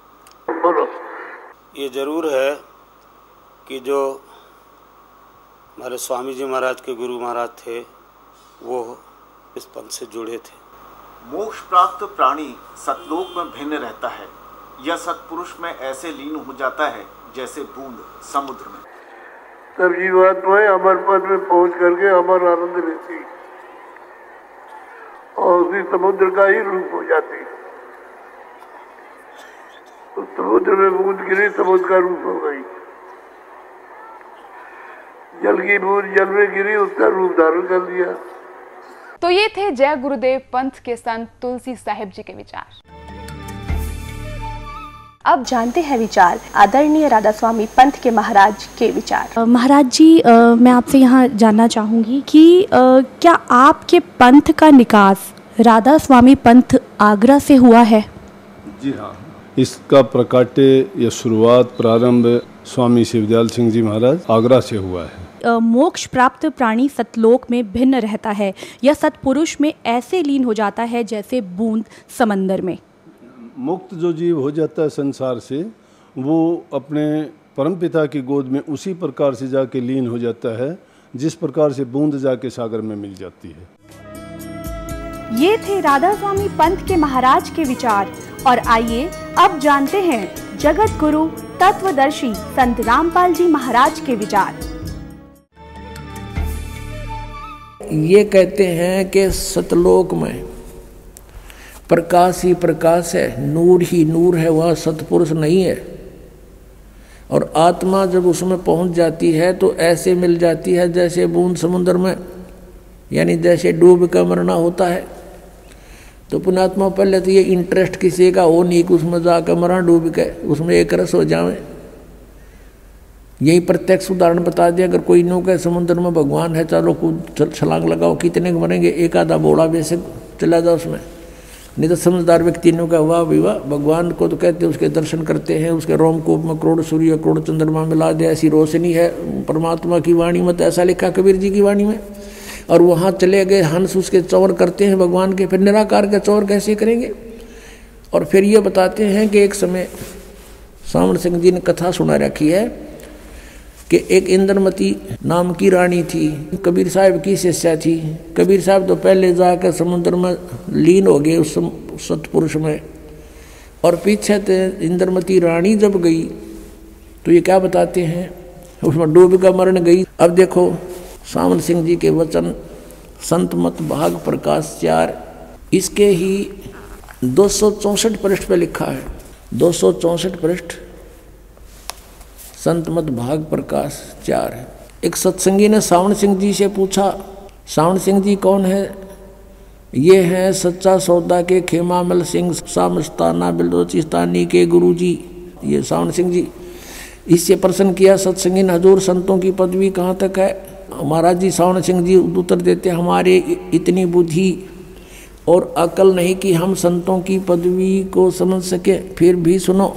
ये जरूर है कि जो हमारे स्वामी जी महाराज के गुरु महाराज थे वो इस पंथ से जुड़े थे। मोक्ष प्राप्त प्राणी सतलोक में भिन्न रहता है। यह सतपुरुष में ऐसे लीन हो जाता है जैसे बूंद समुद्र में। सब जीवात्माएं अमर पद में पहुंच करके अमर आनंद लेती और उसी समुद्र का ही रूप हो जाती। तो समुद्र में बूंद गिरी, समुद्र का रूप हो गई। जल की बूंद जल में गिरी, उसका रूप धारण कर लिया। तो ये थे जय गुरुदेव पंथ के संत तुलसी साहिब जी के विचार। अब जानते हैं विचार आदरणीय राधा स्वामी पंथ के महाराज के विचार। महाराज जी, मैं आपसे यहाँ जानना चाहूँगी कि क्या आपके पंथ का निकास राधा स्वामी पंथ आगरा से हुआ है? जी हाँ, इसका प्रकाट्य या शुरुआत प्रारंभ स्वामी शिवदयाल सिंह जी महाराज आगरा से हुआ है। मोक्ष प्राप्त प्राणी सतलोक में भिन्न रहता है, यह सतपुरुष में ऐसे लीन हो जाता है जैसे बूंद समंदर में। मुक्त जो जीव हो जाता है संसार से, वो अपने परमपिता की गोद में उसी प्रकार से जाके लीन हो जाता है जिस प्रकार से बूंद जाके सागर में मिल जाती है। ये थे राधा स्वामी पंथ के महाराज के विचार। और आइए अब जानते हैं जगत गुरु तत्वदर्शी संत रामपाल जी महाराज के विचार। ये कहते हैं कि सतलोक में प्रकाश ही प्रकाश है, नूर ही नूर है, वह सतपुरुष नहीं है। और आत्मा जब उसमें पहुंच जाती है तो ऐसे मिल जाती है जैसे बूंद समुद्र में, यानी जैसे डूब कर मरना होता है। तो पुण्यात्मा पहले तो ये इंटरेस्ट किसी का हो नहीं कि उसमें जाकर मरा डूब के, उसमें एक रस हो जाए। यही प्रत्यक्ष उदाहरण बता दिया। अगर कोई नो के समुद्र में भगवान है, चलो कूद छलांग लगाओ, कितने के मरेंगे? एक आधा बोला बेशक चला जाओ उसमें। नहीं तो समझदार व्यक्ति ने कहा वाह विवाह, भगवान को तो कहते हैं, उसके दर्शन करते हैं, उसके रोमकूप में करोड़ सूर्य करोड़ चंद्रमा मिला दे, ऐसी रोशनी है परमात्मा की वाणी में। तो ऐसा लिखा कबीर जी की वाणी में। और वहाँ चले गए हंस उसके चौर करते हैं भगवान के, फिर निराकार के चौर कैसे करेंगे? और फिर ये बताते हैं कि एक समय सावण सिंह जी ने कथा सुना रखी है कि एक इंद्रमती नाम की रानी थी, कबीर साहब की शिष्या थी। कबीर साहब तो पहले जाकर समुद्र में लीन हो गए उस सतपुरुष में, और पीछे से इंद्रमती रानी जब गई तो ये क्या बताते हैं, उसमें डूब कर मरण गई। अब देखो सावन सिंह जी के वचन, संत मत भाग प्रकाश 4, इसके ही 264 पृष्ठ पे लिखा है। 264 पृष्ठ संत मत भाग प्रकाश 4 है। एक सत्संगी ने सावन सिंह जी से पूछा, सावन सिंह जी कौन है? ये हैं सच्चा सौदा के खेमामल सिंह सामस्ताना बिलोचिस्तानी के गुरु जी, ये सावन सिंह जी। इससे प्रश्न किया सत्संगी ने, हजूर संतों की पदवी कहाँ तक है? महाराज जी सावन सिंह जी उत्तर देते, हमारे इतनी बुद्धि और अकल नहीं कि हम संतों की पदवी को समझ सके। फिर भी सुनो,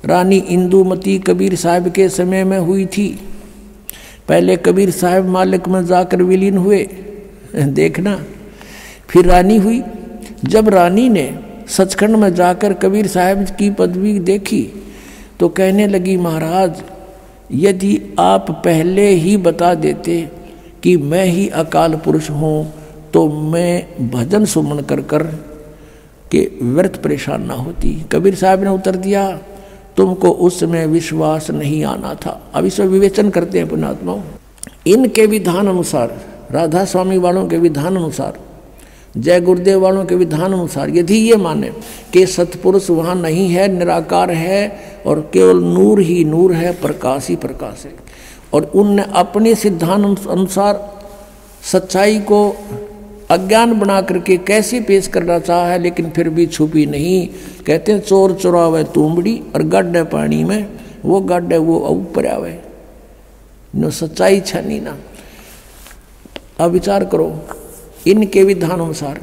रानी इंदुमती कबीर साहब के समय में हुई थी। पहले कबीर साहब मालिक में जाकर विलीन हुए, देखना, फिर रानी हुई। जब रानी ने सचखंड में जाकर कबीर साहब की पदवी देखी तो कहने लगी, महाराज यदि आप पहले ही बता देते कि मैं ही अकाल पुरुष हूँ तो मैं भजन सुमन कर कर कि व्यर्थ परेशान ना होती। कबीर साहब ने उत्तर दिया, तुमको उस समय विश्वास नहीं आना था। अब इसमें विवेचन करते हैं पुण्यात्माओं। इनके विधान अनुसार, राधा स्वामी वालों के विधान अनुसार, जय गुरुदेव वालों के विधान अनुसार, यदि ये माने कि सतपुरुष वहाँ नहीं है, निराकार है और केवल नूर ही नूर है, प्रकाश ही प्रकाश है, और उनने अपने सिद्धांत अनुसार सच्चाई को अज्ञान बना करके कैसे पेश करना चाहा है, लेकिन फिर भी छुपी नहीं। कहते हैं चोर चुरावे तुमड़ी और गड्ढे पानी में, वो गड्ढे वो ऊपर आवे, नो सच्चाई छनी ना। अब विचार करो, इनके विधान अनुसार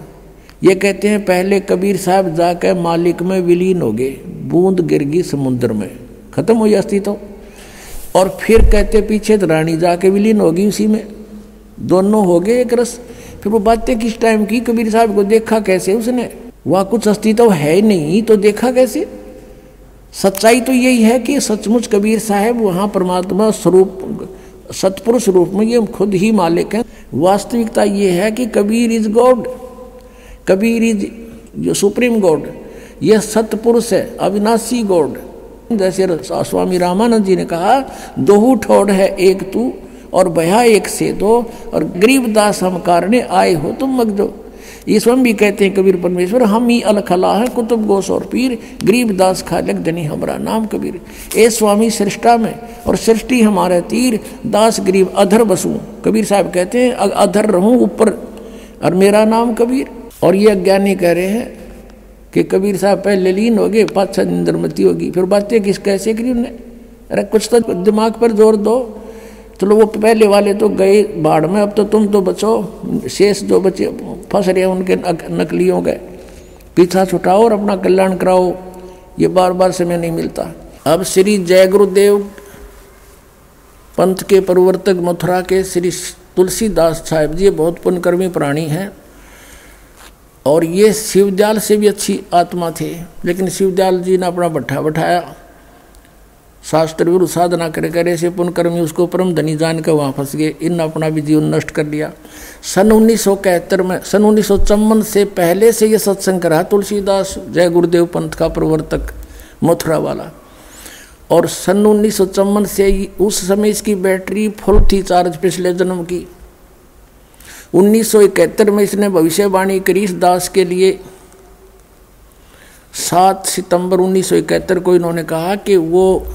ये कहते हैं पहले कबीर साहब जाकर मालिक में विलीन हो गए, बूंद गिर गई समुद्र में, खत्म हो जाती तो, और फिर कहते पीछे तो रानी जाके विलीन हो गई उसी में, दोनों हो गए एक रस। फिर वो बातें किस टाइम की, कबीर साहब को देखा कैसे उसने, वहाँ कुछ अस्तित्व है ही नहीं तो देखा कैसे। सच्चाई तो यही है कि सचमुच कबीर साहब वहाँ परमात्मा स्वरूप सतपुरुष रूप में ये खुद ही मालिक हैं। वास्तविकता ये है कि Kabir is God, Kabir is जो सुप्रीम गॉड, यह सतपुरुष है, अविनाशी गॉड। जैसे स्वामी रामानंद जी ने कहा, दोहू ठोड़ है एक तू और भया एक से दो, और गरीबदास हम कारणे आए हो तुम मगजो। ये स्वयं भी कहते हैं कबीर परमेश्वर, हम ही अलखला है कुतुब गोस और पीर, गरीबदास खालक धनी हमारा नाम कबीर। ए स्वामी सृष्टा में और सृष्टि हमारे तीर, दास गरीब अधर बसूं। कबीर साहब कहते हैं अधर रहूं ऊपर और मेरा नाम कबीर। और ये अज्ञानी कह रहे हैं कि कबीर साहब पहले लीन हो गए, पाँच निंदरमती होगी, फिर बातें किस कैसे करी उन्हें। अरे कुछ तो दिमाग पर जोर दो। चलो वो पहले वाले तो गए बाढ़ में, अब तो तुम तो बचो, शेष जो बचे फंस रहे उनके नकलियों गए, पीछा छुटाओ और अपना कल्याण कराओ। ये बार बार समय नहीं मिलता। अब श्री जय गुरुदेव पंथ के प्रवर्तक मथुरा के श्री तुलसीदास साहिब जी बहुत पुण्यकर्मी प्राणी हैं, और ये शिवदयाल से भी अच्छी आत्मा थे, लेकिन शिवदयाल जी ने अपना भट्ठा बैठाया, शास्त्र विरुद्ध साधना करे करे से पुण्यकर्मी उसको परम धनी जान कर वहाँ फंस गए। इन अपना भी जीवन नष्ट कर लिया। सन 1971 में, सन 1954 से पहले से ये सत्संग करा तुलसीदास जय गुरुदेव पंथ का प्रवर्तक मथुरा वाला, और सन 1954 से उस समय इसकी बैटरी फुल थी चार्ज पिछले जन्म की। 1971 में इसने भविष्यवाणी करी इस दास के लिए। 7 सितंबर 1971 को इन्होंने कहा कि वो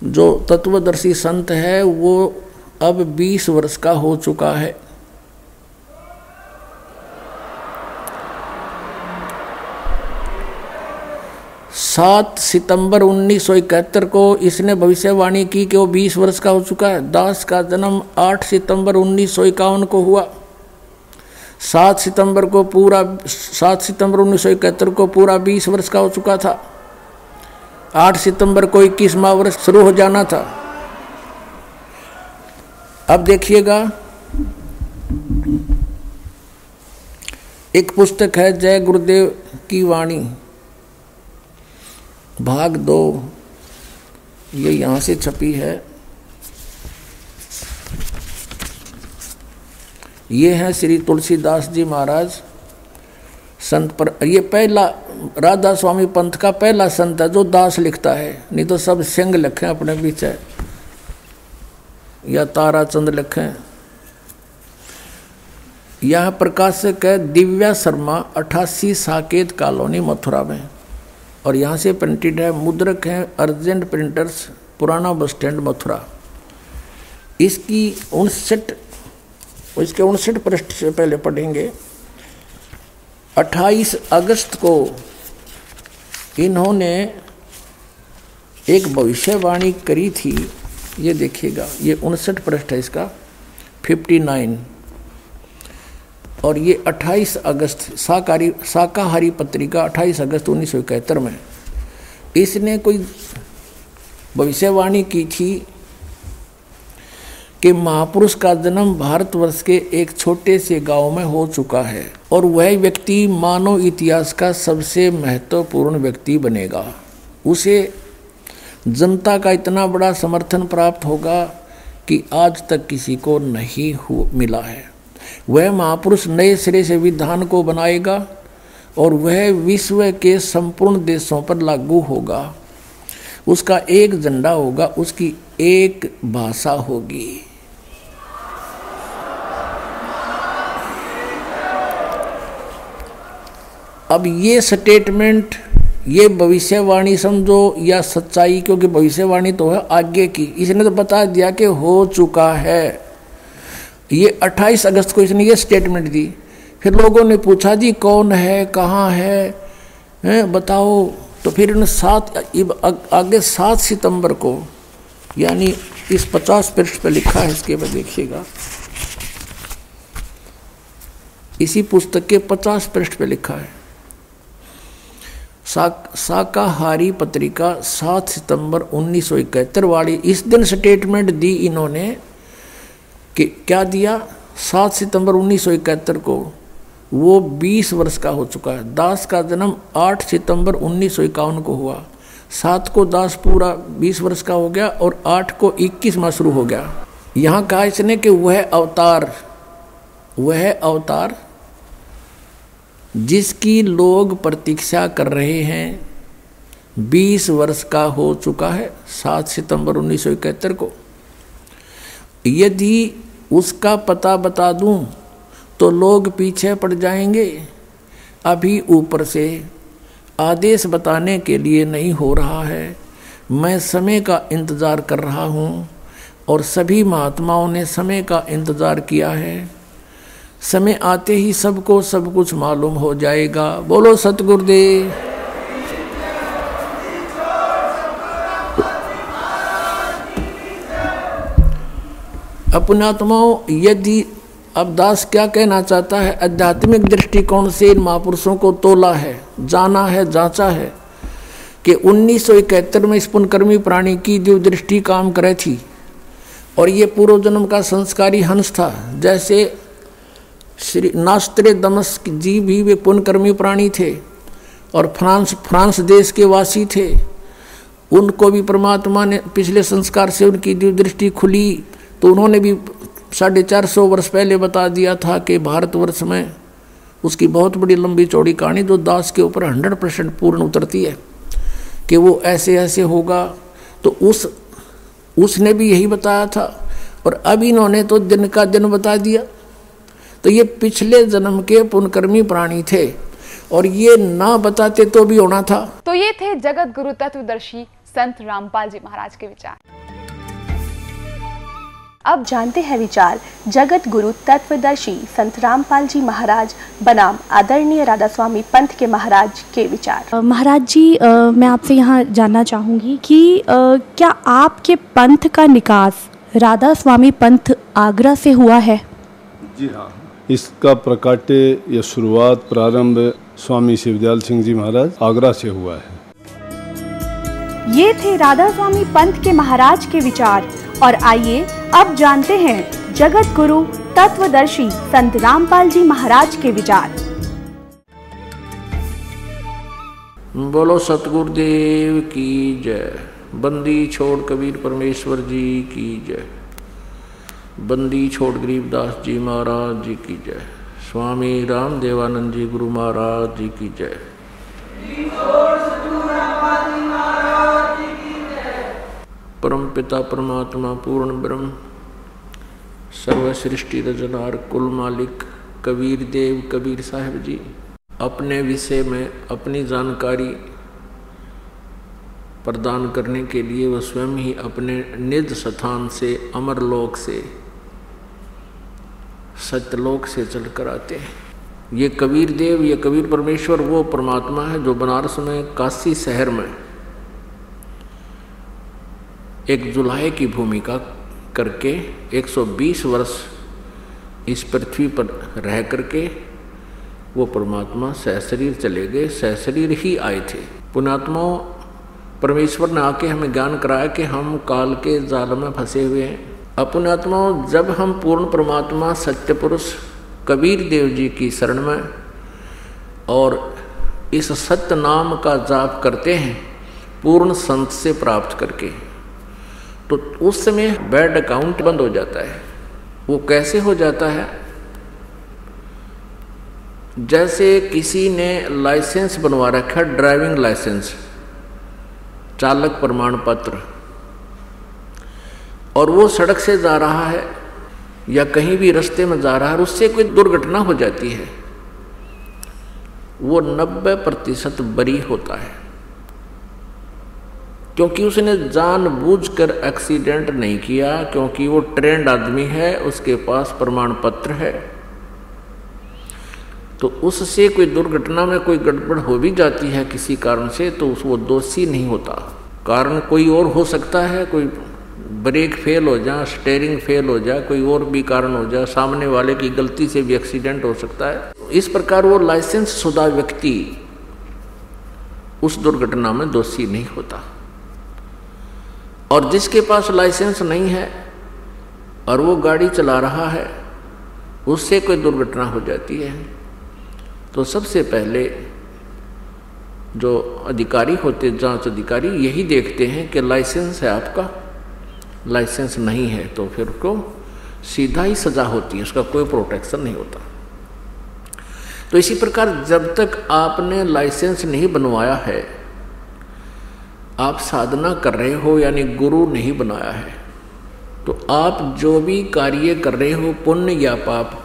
जो तत्वदर्शी संत है वो अब 20 वर्ष का हो चुका है। सात सितंबर 1971 को इसने भविष्यवाणी की कि वो 20 वर्ष का हो चुका है। दास का जन्म 8 सितंबर 1951 को हुआ। 7 सितंबर 1971 को पूरा 20 वर्ष का हो चुका था। 8 सितंबर को 21वां वर्ष शुरू हो जाना था। अब देखिएगा, एक पुस्तक है जय गुरुदेव की वाणी भाग 2, ये यहाँ से छपी है। ये है श्री तुलसीदास जी महाराज संत पर। ये पहला राधा स्वामी पंथ का पहला संत है जो दास लिखता है, नहीं तो सब सिंह लिखे अपने पीछे या ताराचंद लिखे। यह प्रकाशक है दिव्या शर्मा, 88 साकेत कॉलोनी मथुरा में, और यहाँ से प्रिंटेड है। मुद्रक है अर्जेंट प्रिंटर्स, पुराना बस स्टैंड मथुरा। इसकी 59 पृष्ठ से पहले पढ़ेंगे। 28 अगस्त को इन्होंने एक भविष्यवाणी करी थी, ये देखिएगा, ये 59 पृष्ठ है इसका, 59, और ये 28 अगस्त शाकाहारी पत्रिका 28 अगस्त 1971 में इसने कोई भविष्यवाणी की थी कि महापुरुष का जन्म भारतवर्ष के एक छोटे से गांव में हो चुका है, और वह व्यक्ति मानव इतिहास का सबसे महत्वपूर्ण व्यक्ति बनेगा। उसे जनता का इतना बड़ा समर्थन प्राप्त होगा कि आज तक किसी को नहीं मिला है। वह महापुरुष नए सिरे से विधान को बनाएगा और वह विश्व के संपूर्ण देशों पर लागू होगा। उसका एक झंडा होगा, उसकी एक भाषा होगी। अब ये स्टेटमेंट, ये भविष्यवाणी समझो या सच्चाई, क्योंकि भविष्यवाणी तो है आगे की। इसने तो बता दिया कि हो चुका है। ये 28 अगस्त को इसने ये स्टेटमेंट दी। फिर लोगों ने पूछा जी कौन है, कहाँ है, बताओ। तो फिर इन्होंने आगे 7 सितंबर को, यानी इस 50 पृष्ठ पे लिखा है, इसके बाद देखिएगा, इसी पुस्तक के 50 पृष्ठ पे लिखा है, शाकाहारी पत्रिका 7 सितंबर 1971 वाली। इस दिन स्टेटमेंट दी इन्होंने कि क्या दिया, 7 सितंबर 1971 को वो 20 वर्ष का हो चुका है। दास का जन्म 8 सितंबर 1951 को हुआ। 7 को दास पूरा 20 वर्ष का हो गया और 8 को 21 माह शुरू हो गया। यहाँ कहा इसने कि वह अवतार जिसकी लोग प्रतीक्षा कर रहे हैं 20 वर्ष का हो चुका है 7 सितंबर 1971 को। यदि उसका पता बता दूं तो लोग पीछे पड़ जाएंगे। अभी ऊपर से आदेश बताने के लिए नहीं हो रहा है। मैं समय का इंतज़ार कर रहा हूँ और सभी महात्माओं ने समय का इंतज़ार किया है। समय आते ही सबको सब कुछ मालूम हो जाएगा। बोलो सतगुरुदेव। अपनात्माओं, यदि अब दास क्या कहना चाहता है, आध्यात्मिक दृष्टिकोण से इन महापुरुषों को तोला है, जाना है, जांचा है कि 1971 में इस पुण्यकर्मी प्राणी की जो दृष्टि काम करे थी और ये पूर्व जन्म का संस्कारी हंस था। जैसे श्री नास्त्रेदमस जी भी वे पुण्यकर्मी प्राणी थे और फ्रांस देश के वासी थे। उनको भी परमात्मा ने पिछले संस्कार से उनकी जो दृष्टि खुली तो उन्होंने भी 450 वर्ष पहले बता दिया था कि भारतवर्ष में उसकी बहुत बड़ी लंबी चौड़ी कहानी जो दास के ऊपर 100% पूर्ण उतरती है कि वो ऐसे ऐसे होगा। तो उसने भी यही बताया था और अब इन्होंने तो दिन का दिन बता दिया। तो ये पिछले जन्म के पुण्यकर्मी प्राणी थे और ये ना बताते तो भी होना था। तो ये थे जगत गुरु तत्वदर्शी संत रामपाल जी महाराज के विचार। अब जानते हैं विचार जगत गुरु तत्वदर्शी संत रामपाल जी महाराज बनाम आदरणीय राधा स्वामी पंथ के महाराज के विचार। महाराज जी, मैं आपसे यहाँ जानना चाहूँगी कि क्या आपके पंथ का निकास राधा स्वामी पंथ आगरा से हुआ है? जी हाँ, इसका प्रकाट्य या शुरुआत प्रारंभ स्वामी शिवदयाल सिंह जी महाराज आगरा से हुआ है। ये थे राधा स्वामी पंथ के महाराज के विचार और आइए अब जानते हैं जगत गुरु तत्वदर्शी संत रामपाल जी महाराज के विचार। बोलो सतगुरुदेव की जय। बंदी छोड़ कबीर परमेश्वर जी की जय। बंदी छोड़ गरीबदास जी महाराज जी की जय। स्वामी रामदेवानंद जी गुरु महाराज जी की जय। परम पिता परमात्मा पूर्ण ब्रह्म सर्व सृष्टि रचनार कुल मालिक कबीर देव कबीर साहिब जी अपने विषय में अपनी जानकारी प्रदान करने के लिए वह स्वयं ही अपने निज स्थान से अमरलोक से सत्यलोक से चलकर आते हैं। ये कबीर देव, ये कबीर परमेश्वर वो परमात्मा है जो बनारस में काशी शहर में एक जुलाहे की भूमिका करके 120 वर्ष इस पृथ्वी पर रह करके वो परमात्मा सहशरीर चले गए, सहशरीर ही आए थे। पुण्यात्माओं, परमेश्वर ने आके हमें ज्ञान कराया कि हम काल के जाल में फंसे हुए हैं। अपुण्यात्माओं, जब हम पूर्ण परमात्मा सत्य पुरुष कबीर देव जी की शरण में और इस सत्य नाम का जाप करते हैं पूर्ण संत से प्राप्त करके, तो उस समय बैड अकाउंट बंद हो जाता है। वो कैसे हो जाता है? जैसे किसी ने लाइसेंस बनवा रखा है, ड्राइविंग लाइसेंस, चालक प्रमाण पत्र, और वो सड़क से जा रहा है या कहीं भी रास्ते में जा रहा है, उससे कोई दुर्घटना हो जाती है, वो 90% बरी होता है, क्योंकि उसने जानबूझकर एक्सीडेंट नहीं किया, क्योंकि वो ट्रेंड आदमी है, उसके पास प्रमाण पत्र है। तो उससे कोई दुर्घटना में कोई गड़बड़ हो भी जाती है किसी कारण से, तो वो दोषी नहीं होता। कारण कोई और हो सकता है, कोई ब्रेक फेल हो जाए, स्टीयरिंग फेल हो जाए, कोई और भी कारण हो जाए, सामने वाले की गलती से भी एक्सीडेंट हो सकता है। इस प्रकार वो लाइसेंस शुदा व्यक्ति उस दुर्घटना में दोषी नहीं होता। और जिसके पास लाइसेंस नहीं है और वो गाड़ी चला रहा है, उससे कोई दुर्घटना हो जाती है, तो सबसे पहले जो अधिकारी होते, जांच अधिकारी, यही देखते हैं कि लाइसेंस है आपका, लाइसेंस नहीं है तो फिर को सीधा ही सजा होती है, उसका कोई प्रोटेक्शन नहीं होता। तो इसी प्रकार जब तक आपने लाइसेंस नहीं बनवाया है, आप साधना कर रहे हो, यानी गुरु नहीं बनाया है, तो आप जो भी कार्य कर रहे हो, पुण्य या पाप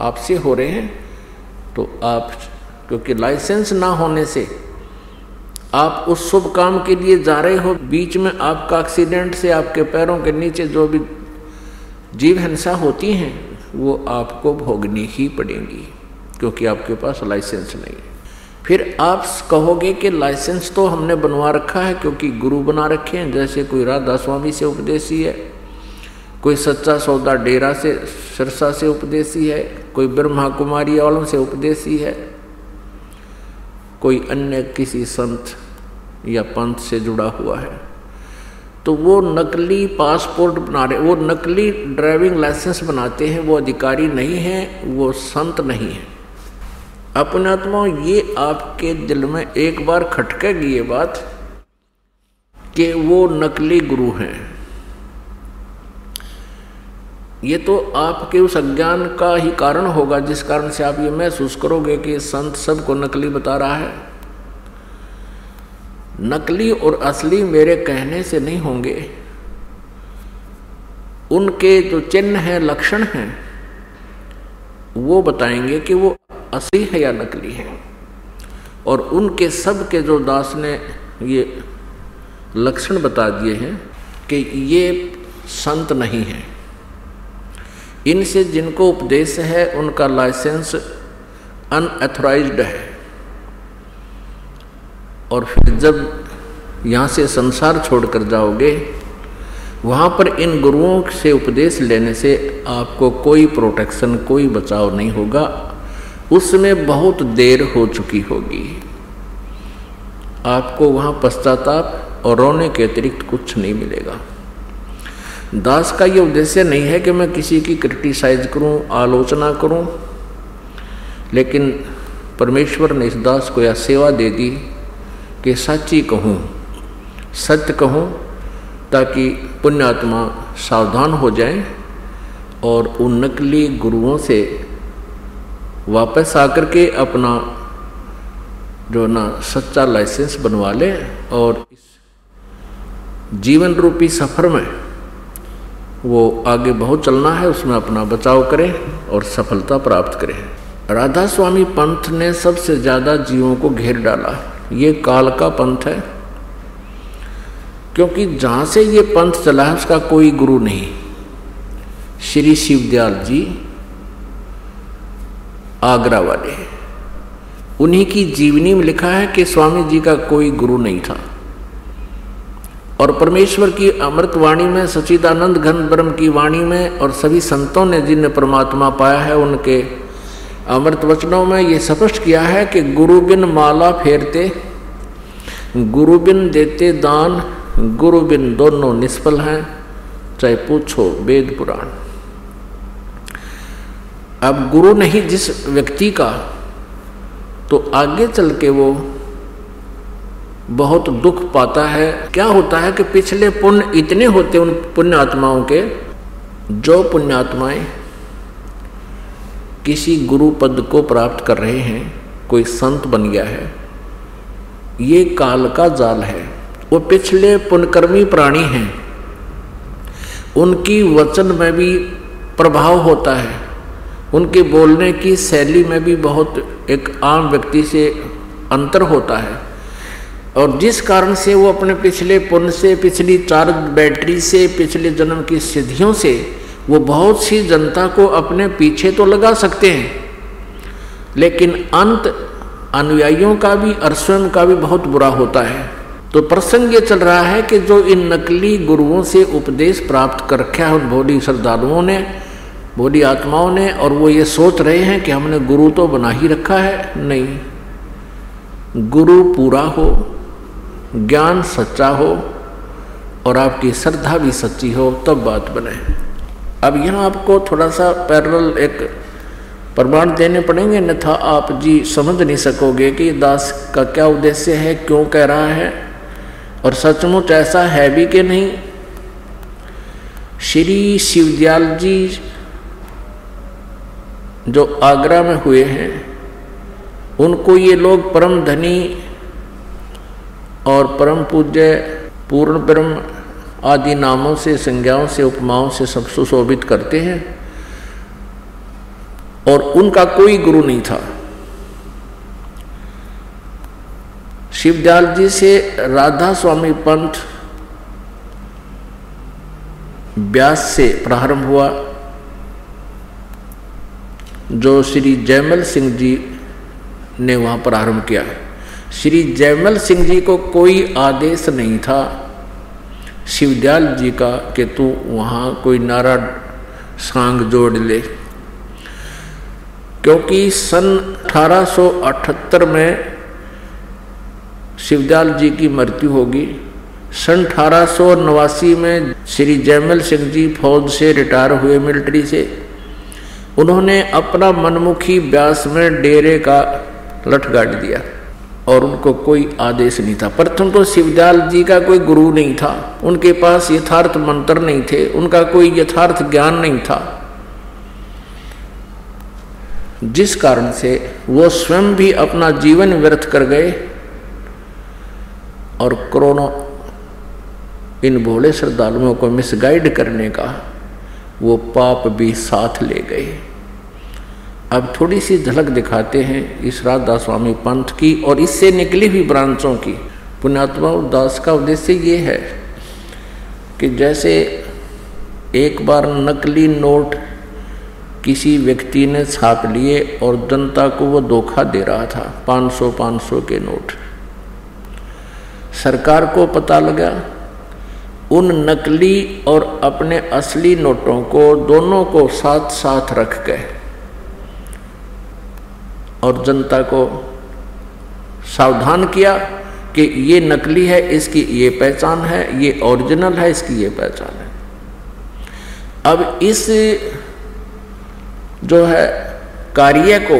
आपसे हो रहे हैं, तो आप, क्योंकि लाइसेंस ना होने से आप उस शुभ काम के लिए जा रहे हो, बीच में आपका एक्सीडेंट से आपके पैरों के नीचे जो भी जीव हिंसा होती हैं वो आपको भोगनी ही पड़ेंगी, क्योंकि आपके पास लाइसेंस नहीं है। फिर आप कहोगे कि लाइसेंस तो हमने बनवा रखा है क्योंकि गुरु बना रखे हैं, जैसे कोई राधा स्वामी से उपदेशी है, कोई सच्चा सौदा डेरा से सिरसा से उपदेशी है, कोई ब्रह्मा कुमारी वालों से उपदेशी है, कोई अन्य किसी संत या पंथ से जुड़ा हुआ है, तो वो नकली पासपोर्ट बना रहे, वो नकली ड्राइविंग लाइसेंस बनाते हैं, वो अधिकारी नहीं है, वो संत नहीं है। अपने आत्मा, ये आपके दिल में एक बार खटकेगी ये बात कि वो नकली गुरु हैं। ये तो आपके उस अज्ञान का ही कारण होगा, जिस कारण से आप ये महसूस करोगे कि संत सबको नकली बता रहा है। नकली और असली मेरे कहने से नहीं होंगे, उनके जो चिन्ह हैं, लक्षण हैं, वो बताएंगे कि वो असली है या नकली है। और उनके सब के जो दास ने ये लक्षण बता दिए हैं कि ये संत नहीं है, इनसे जिनको उपदेश है उनका लाइसेंस अनऑथराइज्ड है। और फिर जब यहाँ से संसार छोड़कर जाओगे, वहाँ पर इन गुरुओं से उपदेश लेने से आपको कोई प्रोटेक्शन, कोई बचाव नहीं होगा, उसमें बहुत देर हो चुकी होगी। आपको वहाँ पश्चाताप और रोने के अतिरिक्त कुछ नहीं मिलेगा। दास का ये उद्देश्य नहीं है कि मैं किसी की क्रिटिसाइज करूं, आलोचना करूं, लेकिन परमेश्वर ने इस दास को यह सेवा दे दी कि सच्ची कहूं, सत्य कहूं, ताकि पुण्यात्मा सावधान हो जाएं और उन नकली गुरुओं से वापस आकर के अपना जो ना सच्चा लाइसेंस बनवा लें और इस जीवन रूपी सफर में वो आगे बहुत चलना है, उसमें अपना बचाव करें और सफलता प्राप्त करें। राधा स्वामी पंथ ने सबसे ज़्यादा जीवों को घेर डाला। ये काल का पंथ है, क्योंकि जहाँ से ये पंथ चला है उसका कोई गुरु नहीं। श्री शिवदयाल जी आगरा वाले, उन्हीं की जीवनी में लिखा है कि स्वामी जी का कोई गुरु नहीं था। और परमेश्वर की अमृत वाणी में, सच्चिदानंद घन ब्रह्म की वाणी में और सभी संतों ने जिन्हें परमात्मा पाया है उनके अमृत वचनों में ये स्पष्ट किया है कि गुरु बिन माला फेरते, गुरु बिन देते दान, गुरु बिन दोनों निष्फल हैं, चाहे पूछो वेद पुराण। अब गुरु नहीं जिस व्यक्ति का, तो आगे चल के वो बहुत दुख पाता है। क्या होता है कि पिछले पुण्य इतने होते उन पुण्य आत्माओं के, जो पुण्यात्माएं किसी गुरु पद को प्राप्त कर रहे हैं, कोई संत बन गया है, ये काल का जाल है। वो पिछले पुण्यकर्मी प्राणी हैं, उनकी वचन में भी प्रभाव होता है, उनके बोलने की शैली में भी बहुत एक आम व्यक्ति से अंतर होता है। और जिस कारण से वो अपने पिछले पुण्य से, पिछली चार्ज बैटरी से, पिछले जन्म की सिद्धियों से वो बहुत सी जनता को अपने पीछे तो लगा सकते हैं, लेकिन अंत अनुयायियों का भी और स्वयं का भी बहुत बुरा होता है। तो प्रसंग ये चल रहा है कि जो इन नकली गुरुओं से उपदेश प्राप्त कर रखा है उन भोली श्रद्धालुओं ने, भोली आत्माओं ने, और वो ये सोच रहे हैं कि हमने गुरु तो बना ही रखा है। नहीं, गुरु पूरा हो, ज्ञान सच्चा हो और आपकी श्रद्धा भी सच्ची हो, तब बात बने। अब यहाँ आपको थोड़ा सा पैरेलल एक प्रमाण देने पड़ेंगे, अन्यथा आप जी समझ नहीं सकोगे कि दास का क्या उद्देश्य है, क्यों कह रहा है और सचमुच ऐसा है भी कि नहीं। श्री शिवदयाल जी जो आगरा में हुए हैं, उनको ये लोग परम धनी और परम पूज्य, पूर्ण ब्रह्म आदि नामों से, संज्ञाओं से, उपमाओं से सब सुशोभित करते हैं, और उनका कोई गुरु नहीं था। शिवदयाल जी से राधा स्वामी पंथ व्यास से प्रारंभ हुआ, जो श्री जयमल सिंह जी ने वहाँ प्रारंभ किया। श्री जयमल सिंह जी को कोई आदेश नहीं था शिवदयाल जी का कि तू वहाँ कोई नारा सांग जोड़ ले, क्योंकि सन 1878 में शिवदयाल जी की मृत्यु होगी। सन 1889 में श्री जयमल सिंह जी फौज से रिटायर हुए, मिलिट्री से। उन्होंने अपना मनमुखी व्यास में डेरे का लठ गाड़ दिया और उनको कोई आदेश नहीं था। प्रथम तो शिवदयाल जी का कोई गुरु नहीं था, उनके पास यथार्थ मंत्र नहीं थे, उनका कोई यथार्थ ज्ञान नहीं था, जिस कारण से वो स्वयं भी अपना जीवन व्यर्थ कर गए और करोड़ों इन भोले श्रद्धालुओं को मिसगाइड करने का वो पाप भी साथ ले गए। अब थोड़ी सी झलक दिखाते हैं इस राधा स्वामी पंथ की और इससे निकली हुई ब्रांचों की। पुण्यात्मा दास का उद्देश्य ये है कि जैसे एक बार नकली नोट किसी व्यक्ति ने छाप लिए और जनता को वो धोखा दे रहा था, 500 के नोट। सरकार को पता लगा, उन नकली और अपने असली नोटों को दोनों को साथ साथ रख के और जनता को सावधान किया कि ये नकली है, इसकी ये पहचान है, ये ओरिजिनल है, इसकी ये पहचान है। अब इस जो है कार्य को,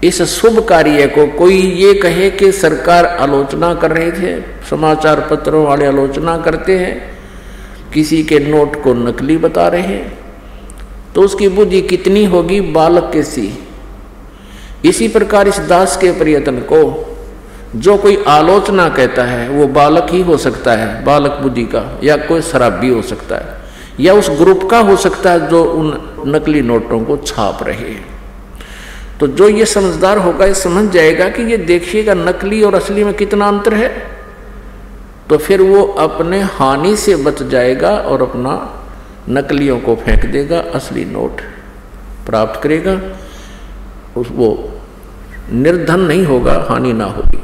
इस शुभ कार्य को कोई ये कहे कि सरकार आलोचना कर रहे थे, समाचार पत्रों वाले आलोचना करते हैं, किसी के नोट को नकली बता रहे हैं, तो उसकी बुद्धि कितनी होगी बालक के सी। इसी प्रकार इस दास के प्रयत्न को जो कोई आलोचना कहता है वो बालक ही हो सकता है, बालक बुद्धि का, या कोई शराबी हो सकता है, या उस ग्रुप का हो सकता है जो उन नकली नोटों को छाप रहे हैं। तो जो ये समझदार होगा ये समझ जाएगा कि ये देखिएगा नकली और असली में कितना अंतर है, तो फिर वो अपने हानि से बच जाएगा और अपना नकलियों को फेंक देगा, असली नोट प्राप्त करेगा, वो निर्धन नहीं होगा, हानि ना होगी।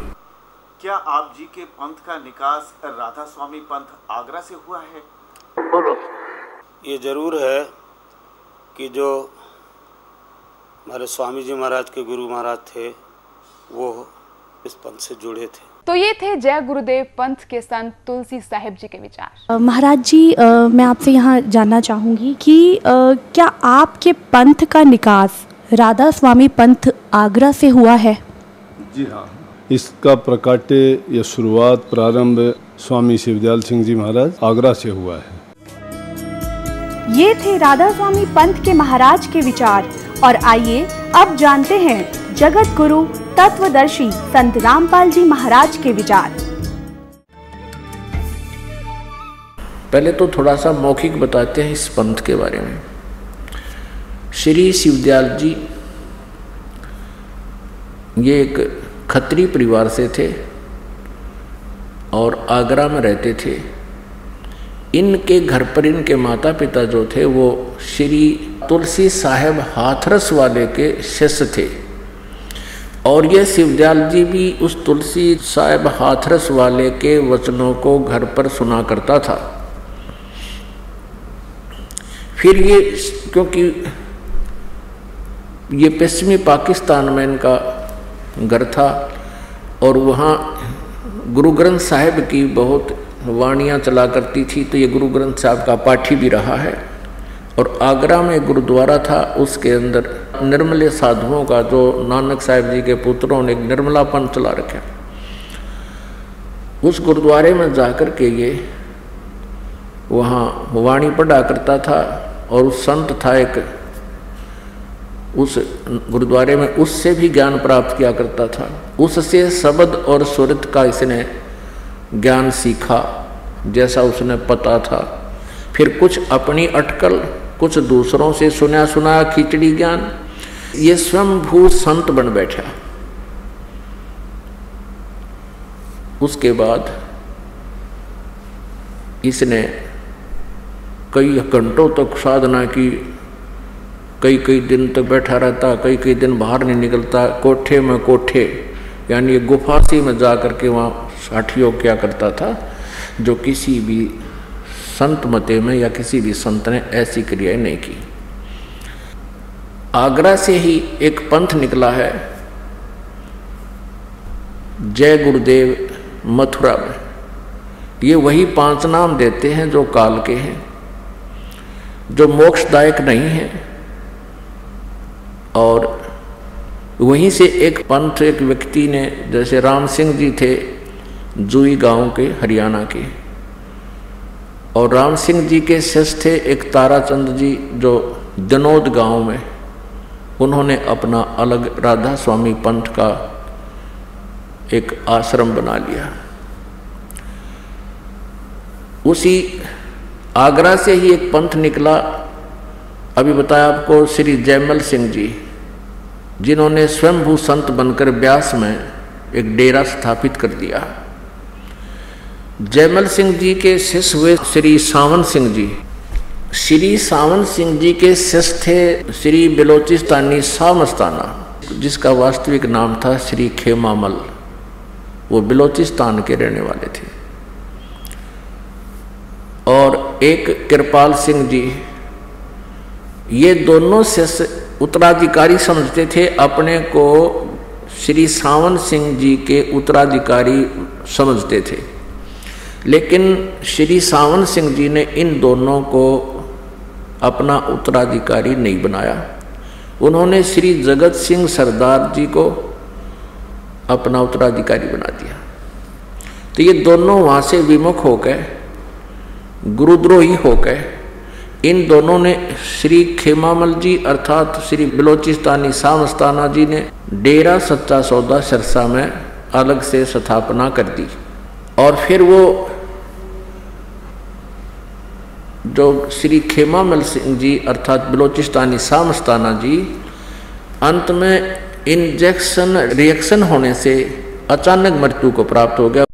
क्या आप जी के पंथ का निकास राधा स्वामी पंथ आगरा से हुआ है? ये जरूर है कि जो हमारे स्वामी जी महाराज के गुरु महाराज थे वो इस पंथ से जुड़े थे। तो ये थे जय गुरुदेव पंथ के संत तुलसी साहिब जी के विचार। महाराज जी, मैं आपसे यहाँ जानना चाहूँगी कि क्या आपके पंथ का निकास राधा स्वामी पंथ आगरा से हुआ है? जी हाँ, इसका प्रकाट्य या शुरुआत प्रारंभ स्वामी शिवदयाल सिंह जी महाराज आगरा से हुआ है। ये थे राधा स्वामी पंथ के महाराज के विचार और आइए अब जानते हैं जगत गुरु तत्वदर्शी संत रामपाल जी महाराज के विचार। पहले तो थोड़ा सा मौखिक बताते हैं इस पंथ के बारे में। श्री शिवदयाल जी ये एक खत्री परिवार से थे और आगरा में रहते थे। इनके घर पर इनके माता पिता जो थे वो श्री तुलसी साहेब हाथरस वाले के शिष्य थे और ये शिवदयाल जी भी उस तुलसी साहेब हाथरस वाले के वचनों को घर पर सुना करता था। फिर ये क्योंकि ये पश्चिमी पाकिस्तान में इनका घर था और वहाँ गुरु ग्रंथ साहिब की बहुत वाणियाँ चला करती थी, तो ये गुरु ग्रंथ साहिब का पाठी भी रहा है। और आगरा में गुरुद्वारा था, उसके अंदर निर्मले साधुओं का, जो नानक साहिब जी के पुत्रों ने एक निर्मलापन चला रखा, उस गुरुद्वारे में जाकर के ये वहाँ वाणी पढ़ा करता था। और उस संत था एक, उस गुरुद्वारे में उससे भी ज्ञान प्राप्त किया करता था। उससे शब्द और सुरत का इसने ज्ञान सीखा जैसा उसने पता था। फिर कुछ अपनी अटकल, कुछ दूसरों से सुना सुनाया खिचड़ी ज्ञान, ये स्वयंभू संत बन बैठा। उसके बाद इसने कई घंटों तक साधना की, कई दिन तक बैठा रहता, कई दिन बाहर नहीं निकलता। कोठे में कोठे यानी गुफासी में जा कर के वहाँ साठियोग किया करता था, जो किसी भी संत मते में या किसी भी संत ने ऐसी क्रियाएं नहीं की। आगरा से ही एक पंथ निकला है जय गुरुदेव मथुरा में। ये वही 5 नाम देते हैं जो काल के हैं, जो मोक्षदायक नहीं है। और वहीं से एक पंथ, एक व्यक्ति ने, जैसे राम सिंह जी थे जुई गांव के, हरियाणा के, और राम सिंह जी के शिष्य थे एक ताराचंद जी जो जनोद गांव में। उन्होंने अपना अलग राधा स्वामी पंथ का एक आश्रम बना लिया। उसी आगरा से ही एक पंथ निकला, अभी बताया आपको, श्री जयमल सिंह जी, जिन्होंने स्वयंभू संत बनकर ब्यास में एक डेरा स्थापित कर दिया। जयमल सिंह जी के शिष्य हुए श्री सावन सिंह जी। श्री सावन सिंह जी के शिष्य थे श्री बिलोचिस्तानी शाह मस्ताना, जिसका वास्तविक नाम था श्री खेमामल। वो बिलोचिस्तान के रहने वाले थे। और एक कृपाल सिंह जी, ये दोनों शिष्य उत्तराधिकारी समझते थे अपने को, श्री सावन सिंह जी के उत्तराधिकारी समझते थे। लेकिन श्री सावन सिंह जी ने इन दोनों को अपना उत्तराधिकारी नहीं बनाया। उन्होंने श्री जगत सिंह सरदार जी को अपना उत्तराधिकारी बना दिया। तो ये दोनों वहाँ से विमुख होकर, गुरुद्रोही होकर, इन दोनों ने श्री खेमामल जी अर्थात श्री बिलोचिस्तानी शाह मस्ताना जी ने डेरा सच्चा सौदा सिरसा में अलग से स्थापना कर दी। और फिर वो जो श्री खेमामल सिंह जी अर्थात बिलोचिस्तानी शाह मस्ताना जी, अंत में इंजेक्शन रिएक्शन होने से अचानक मृत्यु को प्राप्त हो गया।